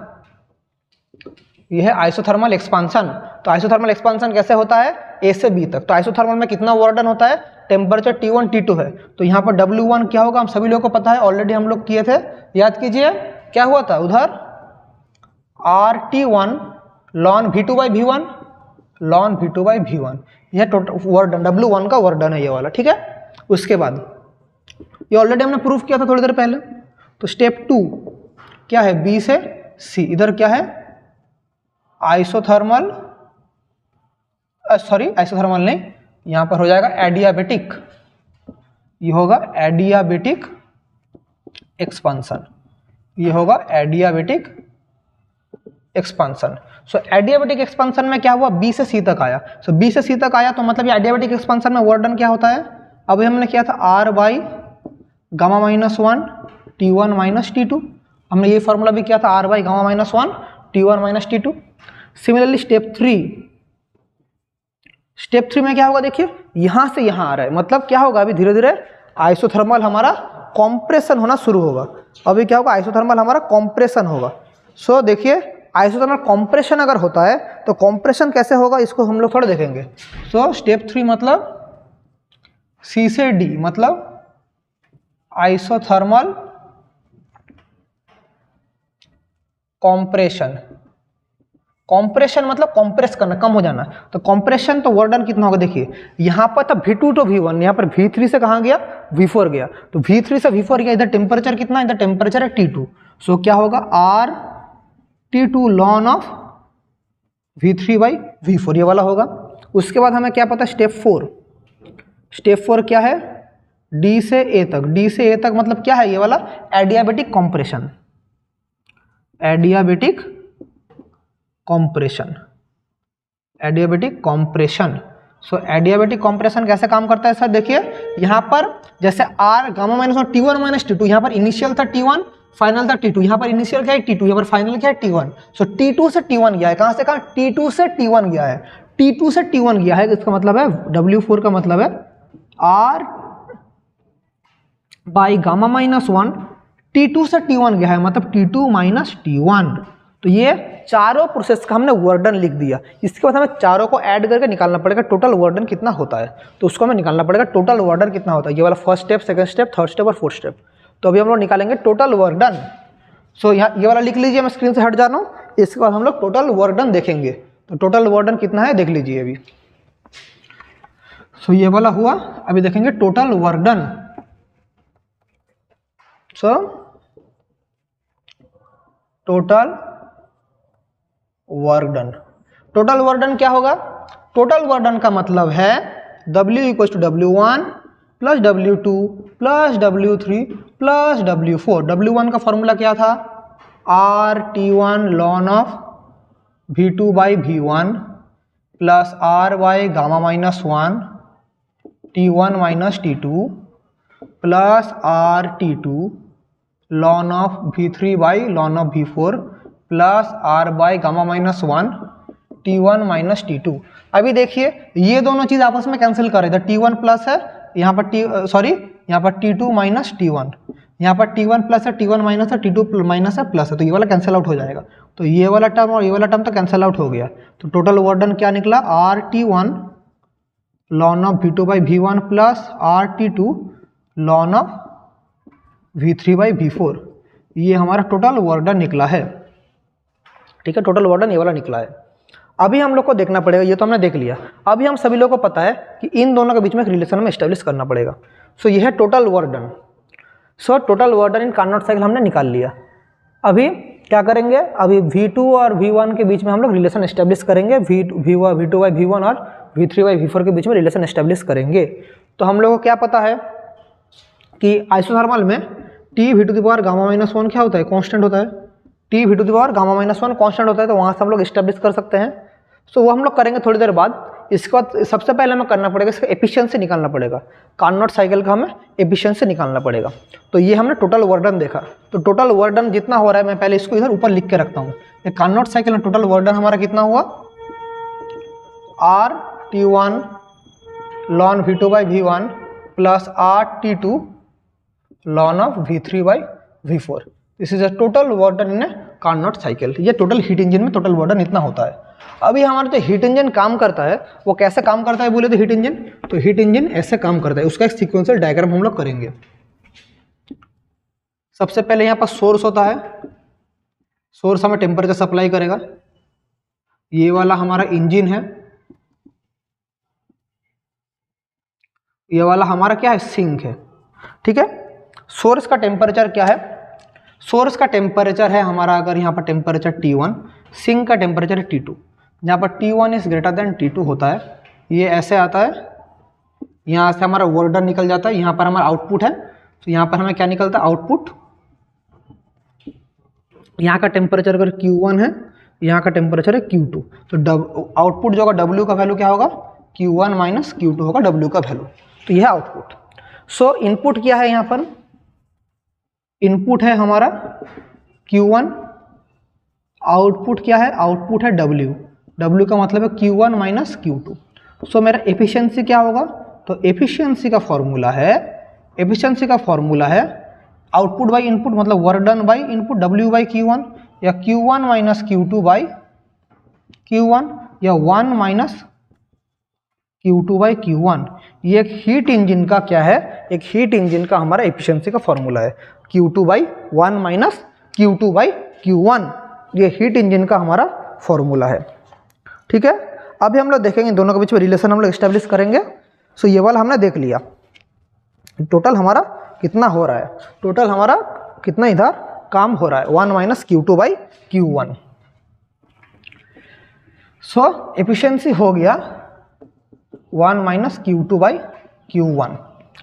S1: ये है आइसोथर्मल एक्सपांसन। तो आइसोथर्मल एक्सपांसन कैसे होता है A से B तक। तो आइसोथर्मल में कितना वर्क डन होता है, टेम्परेचर T1 T2 है, तो यहाँ पर W1 क्या होगा हम सभी लोगों को पता है, ऑलरेडी हम लोग किए थे, याद कीजिए क्या हुआ था उधर RT1 ln V2/V1, ln V2/V1, यह टोटल वर्क डन W1 का वर्क डन है ये वाला। ठीक है, उसके बाद ये ऑलरेडी हमने प्रूफ किया था थोड़ी देर पहले। तो स्टेप 2 क्या है B से C, इधर क्या है आइसोथर्मल नहीं, यहाँ पर हो जाएगा एडियाबेटिक, ये होगा एडियाबेटिक एक्सपांसन, ये होगा एडियाबेटिक एक्सपांसन। सो एडियाबेटिक एक्सपांसन में क्या हुआ B से C तक आया। सो B से C तक आया तो मतलब ये एडियाबेटिक एक्सपांसन में वर्क डन क्या होता है, अभी हमने किया था R/γ-1 T1 - T2, हमने ये फॉर्मूला भी किया था R/γ-1 T1 - T2। Similarly step 3 में क्या होगा, देखिए यहाँ से यहाँ आ रहा है, मतलब क्या होगा अभी धीरे धीरे आइसोथर्मल हमारा कॉम्प्रेशन होना शुरू होगा। अभी क्या होगा आइसोथर्मल हमारा कॉम्प्रेशन होगा। सो देखिए आइसोथर्मल कॉम्प्रेशन अगर होता है तो कॉम्प्रेशन कैसे होगा इसको हम लोग थोड़ा देखेंगे। सो स्टेप 3 मतलब C से D मतलब आइसोथर्मल कॉम्प्रेशन, कॉम्प्रेशन मतलब कॉम्प्रेस करना, कम हो जाना। तो कॉम्प्रेशन तो वर्क डन कितना होगा, देखिए यहाँ पर था V2 to V1, यहाँ पर V3 से कहाँ गया V4 गया, तो V3 से V4 गया, इधर टेम्परेचर कितना, इधर टेम्परेचर है T2। सो क्या होगा RT2 ln ऑफ V3/V4 ये वाला होगा। उसके बाद हमें क्या पता स्टेप 4 क्या है D से A तक, D से A तक मतलब क्या है ये वाला adiabatic compression, adiabatic compression, adiabatic compression. So adiabatic compression कैसे काम करता है सर? देखिए यहाँ पर जैसे R gamma minus one T1 minus T2, यहाँ पर इनिशियल था T1, फाइनल था T2, यहाँ पर इनिशियल क्या है T2, यहाँ पर फाइनल क्या है T1। सो T2 से T1 गया है, कहाँ से कहाँ? T2 से T1 गया है, T2 से T1 गया है, इसका मतलब है W4 का मतलब है R by gamma minus one, T2 से T1 गया है मतलब T2 माइनस T1। तो ये चारों प्रोसेस का हमने वर्क डन लिख दिया। इसके बाद हमें चारों को ऐड करके निकालना पड़ेगा टोटल वर्क डन कितना होता है। तो उसको हमें निकालना पड़ेगा टोटल वर्क डन कितना होता है, ये वाला first step, second step, third step और फोर्थ स्टेप। तो अभी हम लोग निकालेंगे टोटल वर्क डन। सो यहाँ ये वाला लिख लीजिए, मैं स्क्रीन से हट जा रहा हूँ। इसके बाद हम लोग टोटल वर्क डन देखेंगे। तो टोटल वर्क डन कितना है देख लीजिए अभी। सो ये वाला हुआ, अभी देखेंगे total work done. So total work done, total work done क्या होगा? टोटल वर्क डन का मतलब है W equals to W1 plus W2 plus W3 plus W4। W1 का फॉर्मूला क्या था? RT1 ln of V2 by V1 plus R by gamma minus one T1 minus T2 plus RT2 ln of V3 by ln of V4 plus R by gamma minus one T1 minus T2। अभी देखिए ये दोनों चीज़ आपस में cancel कर रहे थे, T1 plus है यहाँ पर यहाँ पर T2 माइनस T1, यहाँ पर T1 प्लस है, T1 माइनस है, T2 माइनस है, प्लस है, तो ये वाला कैंसिल आउट हो जाएगा। तो ये वाला टर्म और ये वाला टर्म तो कैंसिल आउट हो गया। तो टोटल वर्क डन क्या निकला? RT1 ln of V2 by V1 plus RT2 ln of V3 by V4। ये हमारा टोटल वर्क डन निकला है। ठीक है, टोटल वर्क डन ये वाला निकला है। अभी हम लोग को देखना पड़ेगा, ये तो हमने देख लिया। अभी हम सभी लोगों को पता है कि इन दोनों के बीच में एक रिलेशन में एस्टेब्लिश करना पड़ेगा। सो ये है total work done. So total work done in Carnot cycle हमने निकाल लिया। अभी क्या करेंगे? अभी V2 और V1 के बीच में हम लोग रिलेशन एस्टेब्लिश करेंगे। V2 बाई V1 और V3 बाई V4 के बीच में रिलेशन एस्टेब्लिश करेंगे। तो हम लोग को क्या पता है कि आइसोथर्मल में T V to the power gamma minus one क्या होता है? कांस्टेंट होता है। T V to the power gamma minus one constant होता है, तो वहाँ से हम लोग एस्टेब्लिश कर सकते हैं। सो वो हम लोग करेंगे थोड़ी देर बाद। इसके बाद सबसे पहले हमें करना पड़ेगा इसका एफिशिएंसी निकालना पड़ेगा। कार्नोट साइकिल का हमें एफिशिएंसी निकालना पड़ेगा। तो ये हमने टोटल वर्क डन देखा। तो टोटल वर्क डन जितना हो रहा है, मैं पहले इसको इधर ऊपर लिख के रखता हूँ। ये कार्नोट साइकिल में टोटल वर्क डन हमारा कितना हुआ? RT1 lawn V2 by V1 plus RT2 ln of V3 by V4। This is a total work done in A Carnot cycle. ये टोटल हीट इंजन में टोटल वर्क डन इतना होता है। अभी हमारा जो हीट इंजन काम करता है वो कैसे काम करता है बोले तो हीट इंजन, तो हीट इंजन ऐसे काम करता है। उसका एक सीक्वेंशियल डायग्राम हम लोग करेंगे। सबसे पहले यहाँ पर सोर्स होता है, सोर्स हमें टेम्परेचर सप्लाई करेगा। ये वाला हमारा इंजन है, ये वाला हमारा क्या है? सिंक है। ठीक है, सोर्स का टेम्परेचर क्या है? सोर्स का टेम्परेचर है हमारा, अगर यहाँ पर टेम्परेचर T1, सिंक का टेम्परेचर है T2। जहाँ पर T1 is greater than T2 होता है, ये ऐसे आता है, यहाँ से हमारा वर्क डन निकल जाता है। यहाँ पर हमारा आउटपुट है, तो यहाँ पर हमें क्या निकलता है? आउटपुट। यहाँ का टेम्परेचर अगर Q1 है, यहाँ का टेम्परेचर है Q2, तो आउटपुट जो होगा W का वैल्यू क्या होगा? Q1 माइनस Q2 होगा W का वैल्यू। तो यह है आउटपुट। सो इनपुट क्या है? यहाँ पर इनपुट है हमारा Q1, आउटपुट क्या है? आउटपुट है W। W का मतलब है Q1 माइनस Q2। सो मेरा एफिशिएंसी क्या होगा? तो एफिशिएंसी का फॉर्मूला है आउटपुट बाई इनपुट, मतलब work done by input W by Q1, या Q1 minus Q2 by Q1, या 1 माइनस Q2 बाई Q1। ये एक हीट इंजन का क्या है? एक हीट इंजन का हमारा एफिशिएंसी का फॉर्मूला है, Q2 by 1 minus Q2 by Q1। ये हीट इंजन का हमारा फॉर्मूला है। ठीक है, अभी हम लोग देखेंगे दोनों के बीच में रिलेशन हम लोग एस्टेब्लिश करेंगे। सो ये वाला हमने देख लिया। टोटल हमारा कितना हो रहा है? टोटल हमारा कितना इधर काम हो रहा है? 1 minus Q2 by Q1। So efficiency हो गया 1 माइनस Q2 बाई Q1।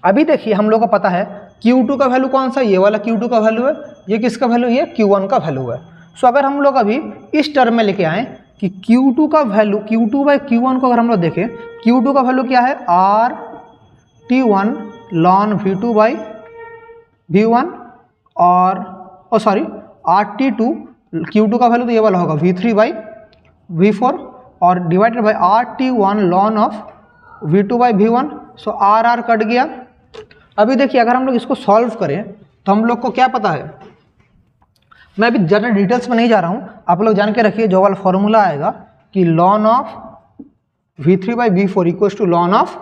S1: अभी देखिए हम लोग को पता है Q2 का वैल्यू कौन सा? ये वाला Q2 का वैल्यू है। ये किसका वैल्यू? ये Q1 का वैल्यू है। सो अगर हम लोग अभी इस टर्म में लेके आए कि Q2 का वैल्यू Q2/Q1 को अगर हम लोग देखें, Q2 का वैल्यू क्या है RT1 ln V2/V1 और RT2 Q2 का वैल्यू तो ये वाला होगा V3/V4 और divided by RT1 ln of V2/V1। So R cut गया। अभी देखिए अगर हम लोग इसको सॉल्व करें तो हम लोग को क्या पता है, मैं अभी ज़्यादा डिटेल्स में नहीं जा रहा हूँ, आप लोग जान के रखिए जो वाला फॉर्मूला आएगा कि ln of V3/V4 equals to ln of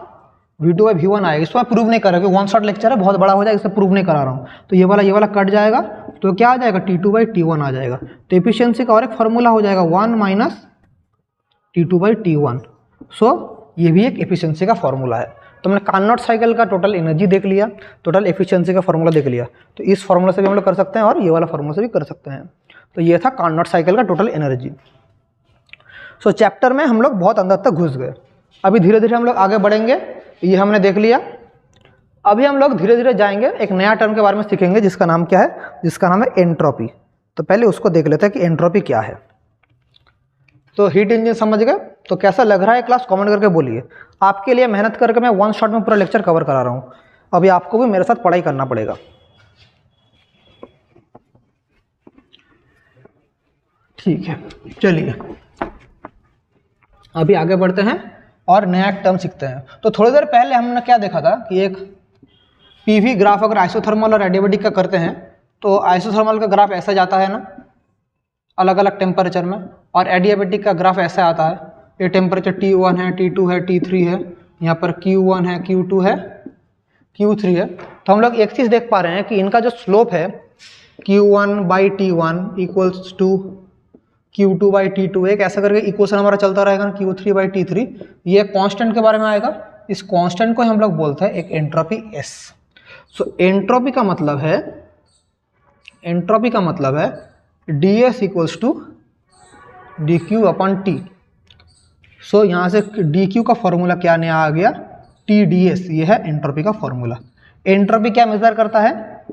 S1: V2/V1 आएगा। इसको मैं प्रूव नहीं कर रहा क्योंकि वन शॉट लेक्चर है, बहुत बड़ा हो जाएगा, इससे प्रूव नहीं करा रहा हूँ। तो ये वाला कट जाएगा तो क्या आ जाएगा T2/T1 आ जाएगा। तो एफिशिएंसी का और एक फार्मूला हो जाएगा 1 - T2/T1। सो ये भी एक एफिशिएंसी का फार्मूला है। तो हमने कार्नोट साइकिल का टोटल एनर्जी देख लिया, टोटल एफिशिएंसी का फार्मूला देख लिया। तो इस फार्मूला से भी हम लोग कर सकते हैं और ये वाला फार्मूला से भी कर सकते हैं। तो ये था कार्नोट साइकिल का टोटल एनर्जी। सो चैप्टर में हम लोग बहुत अंदर तक घुस गए। अभी धीरे धीरे हम लोग आगे बढ़ेंगे, ये हमने देख लिया। अभी हम लोग धीरे धीरे जाएंगे, एक नया टर्म के बारे में सीखेंगे जिसका नाम क्या है, जिसका नाम है एंट्रोपी। तो पहले उसको देख लेते हैं कि एंट्रोपी क्या है। तो हीट इंजन समझ गए, तो कैसा लग रहा है क्लास कमेंट करके बोलिए। आपके लिए मेहनत करके मैं वन शॉट में पूरा लेक्चर कवर करा रहा हूँ। अभी आपको भी मेरे साथ पढ़ाई करना पड़ेगा। ठीक है, चलिए अभी आगे बढ़ते हैं और नया टर्म सीखते हैं। तो थोड़ी देर पहले हमने क्या देखा था कि एक पीवी ग्राफ अगर आइसोथर्मल और एडियाबैटिक का करते हैं तो आइसोथर्मल का ग्राफ ऐसा जाता है ना अलग अलग टेम्परेचर में, और एडियाबैटिक का ग्राफ ऐसा आता है। ये टेम्परेचर T1 है, T2 है, T3 है, यहाँ पर Q1 है, Q2 है, Q3 है। तो हम लोग एक चीज़ देख पा रहे हैं कि इनका जो स्लोप है Q1/T1 इक्वल्स टू Q2/T2, एक ऐसा करके इक्वेशन हमारा चलता रहेगा Q3/T3। ये कांस्टेंट के बारे में आएगा। इस कांस्टेंट को हम लोग बोलते हैं एक एंट्रोपी S। सो एंट्रोपी का मतलब है ds इक्वल्स टू dQ/T। सो यहाँ से dQ का फॉर्मूला क्या नया आ गया, TdS। ये है एंट्रोपी का फॉर्मूला। एंट्रोपी क्या मेजर करता है,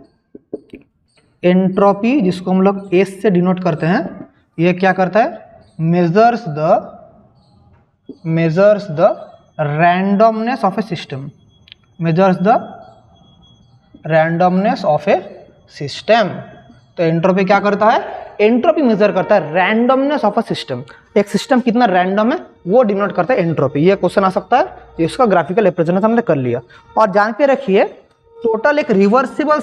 S1: एंट्रोपी जिसको हम लोग S से डिनोट करते हैं, ये क्या करता है, measures the randomness of A system, measures the randomness of A system. तो एंट्रोपी क्या करता है, एंट्रोपी मेजर करता है रैंडमनेस ऑफ अ सिस्टम। एक सिस्टम कितना रैंडम है वो डिनोट करता है एंट्रोपी। ये क्वेश्चन आ सकता है, इसका ग्राफिकल रिप्रेजेंटेशन हमने कर लिया। और जान के रखिए टोटल एक रिवर्सिबल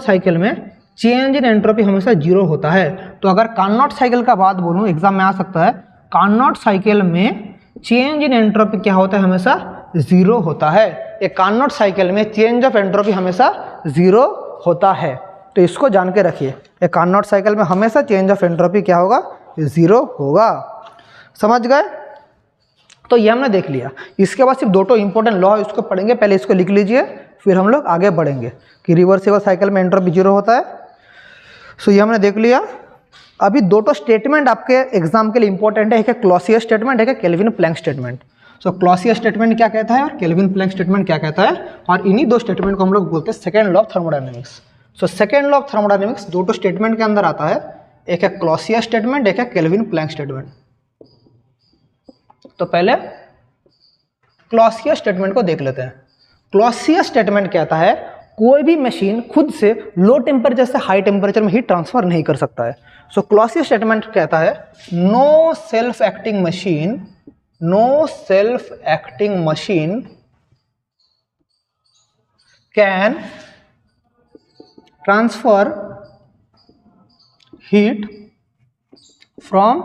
S1: साइकिल में चेंज इन एंट्रोपी हमेशा जीरो होता है। तो अगर कार्नोट साइकिल का बात बोलूं, एग्जाम में आ सकता है, कार्नोट साइकिल में चेंज इन एंट्रोपी क्या होता है, हमेशा जीरो होता है। एक कार्नोट साइकिल में चेंज ऑफ एंट्रोपी हमेशा जीरो होता है। तो इसको जान के रखिए, एक कार्नोट साइकिल में हमेशा चेंज ऑफ एंट्रोपी क्या होगा, जीरो होगा। समझ गए। तो ये हमने देख लिया। इसके बाद सिर्फ दो इंपॉर्टेंट लॉ है, उसको पढ़ेंगे। पहले इसको लिख लीजिए, फिर हम लोग आगे बढ़ेंगे कि रिवर्सिबल साइकिल में एंट्रोपी जीरो होता है। सो ये हमने देख लिया। अभी दो स्टेटमेंट आपके एग्जाम के लिए इंपॉर्टेंट है, एक है क्लॉसियस स्टेटमेंट, एक है केल्विन प्लैंक स्टेटमेंट। सो क्लॉसियस स्टेटमेंट क्या कहता है और केल्विन प्लैंक स्टेटमेंट क्या कहता है, और इन्हीं दो स्टेटमेंट को हम लोग बोलते हैं second law of thermodynamics. So second law of thermodynamics दो स्टेटमेंट के अंदर आता है, एक है क्लॉसियस स्टेटमेंट, एक है केल्विन प्लैंक स्टेटमेंट। तो पहले क्लॉसियस स्टेटमेंट को देख लेते हैं। क्लॉसियस स्टेटमेंट कहता है कोई भी मशीन खुद से लो टेम्परेचर से हाई टेम्परेचर में हीट ट्रांसफर नहीं कर सकता है। सो क्लॉसियस स्टेटमेंट कहता है no self acting machine can transfer heat from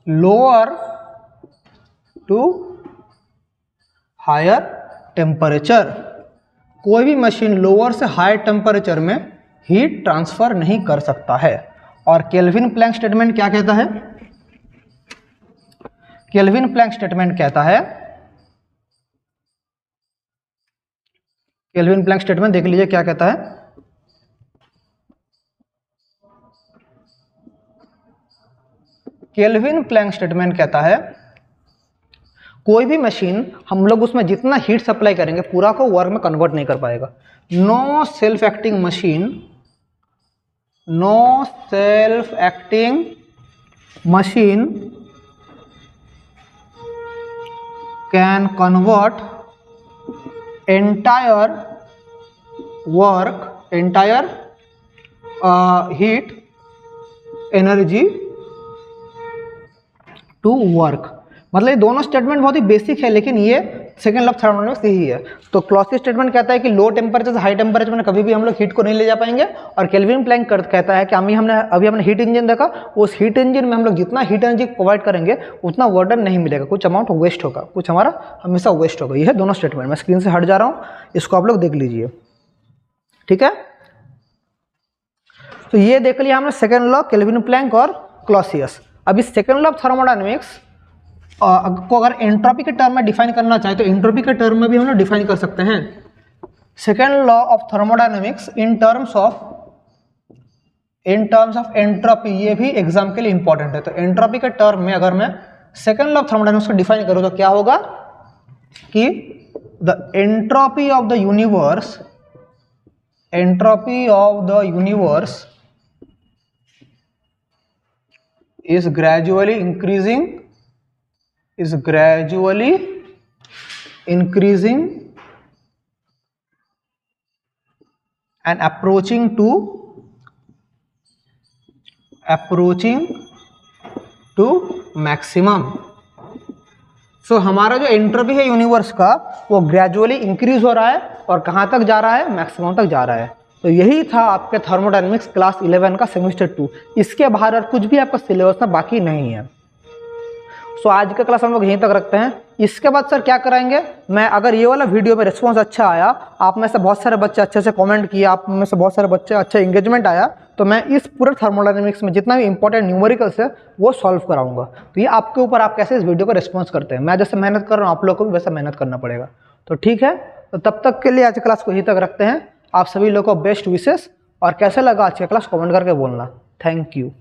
S1: lower to higher temperature. कोई भी मशीन लोअर से हाई टेम्परेचर में हीट ट्रांसफर नहीं कर सकता है। और केल्विन प्लैंक स्टेटमेंट क्या कहता है, केल्विन प्लैंक स्टेटमेंट कहता है, केल्विन प्लैंक स्टेटमेंट देख लीजिए क्या कहता है, केल्विन प्लैंक स्टेटमेंट कहता है कोई भी मशीन हम लोग उसमें जितना हीट सप्लाई करेंगे पूरा को वर्क में कन्वर्ट नहीं कर पाएगा। No self acting machine can convert entire heat energy to work। मतलब ये दोनों स्टेटमेंट बहुत ही बेसिक है, लेकिन ये सेकेंड लॉ ऑफ थर्मोडायनामिक्स यही है। तो क्लॉसी स्टेटमेंट कहता है कि लो टेम्परेचर से हाई टेम्परेचर में कभी भी हम लोग हीट को नहीं ले जा पाएंगे, और केल्विन प्लैंक कहता है कि अभी हमने हीट इंजन देखा, उस हीट इंजन में हम लोग जितना हीट एनर्जी प्रोवाइड करेंगे उतना वर्डन नहीं मिलेगा, कुछ अमाउंट वेस्ट होगा, कुछ हमारा हमेशा वेस्ट होगा। ये है दोनों स्टेटमेंट। मैं स्क्रीन से हट जा रहा हूँ, इसको आप लोग देख लीजिए, ठीक है। तो ये देख लिया हमने सेकेंड लॉ, केल्विन प्लैंक और क्लॉसियस। अब इस सेकेंड लॉ ऑफ थर्मोडायनामिक्स को अगर एंट्रोपी के टर्म में डिफाइन करना चाहे तो एंट्रोपी के टर्म में भी हम लोग डिफाइन कर सकते हैं। Second law of thermodynamics in terms of entropy, ये भी एग्जाम के लिए इंपॉर्टेंट है। तो एंट्रोपी के टर्म में अगर मैं सेकेंड लॉ ऑफ थर्मोडायनामिक्स को डिफाइन करूँ तो क्या होगा कि the entropy of the universe is gradually increasing and approaching to maximum। सो हमारा जो एंट्रोपी है यूनिवर्स का वो ग्रेजुअली इंक्रीज हो रहा है और कहाँ तक जा रहा है, मैक्सिमम तक जा रहा है। तो यही था आपके थर्मोडायनामिक्स क्लास 11 का सेमेस्टर 2। इसके बाहर और कुछ भी आपका सिलेबस में बाकी नहीं है। सो आज का क्लास हम लोग यहीं तक रखते हैं। इसके बाद सर क्या कराएंगे, मैं अगर ये वाला वीडियो में रिस्पॉन्स अच्छा आया, आप में से बहुत सारे बच्चे अच्छे से कमेंट किए, आप में से बहुत सारे बच्चे अच्छा एंगेजमेंट आया, तो मैं इस पूरे थर्मोडायनामिक्स में जितना भी इंपॉर्टेंट न्यूमेरिकल्स है वो सॉल्व कराऊंगा। तो ये आपके ऊपर, आप कैसे इस वीडियो को रिस्पॉन्स करते हैं। मैं जैसे मेहनत कर रहा हूँ, आप लोग को भी वैसा मेहनत करना पड़ेगा। तो ठीक है, तो तब तक के लिए आज क्लास को यहीं तक रखते हैं। आप सभी लोगों को बेस्ट विशेस, और कैसे लगा आज का क्लास कमेंट करके बोलना। Thank you.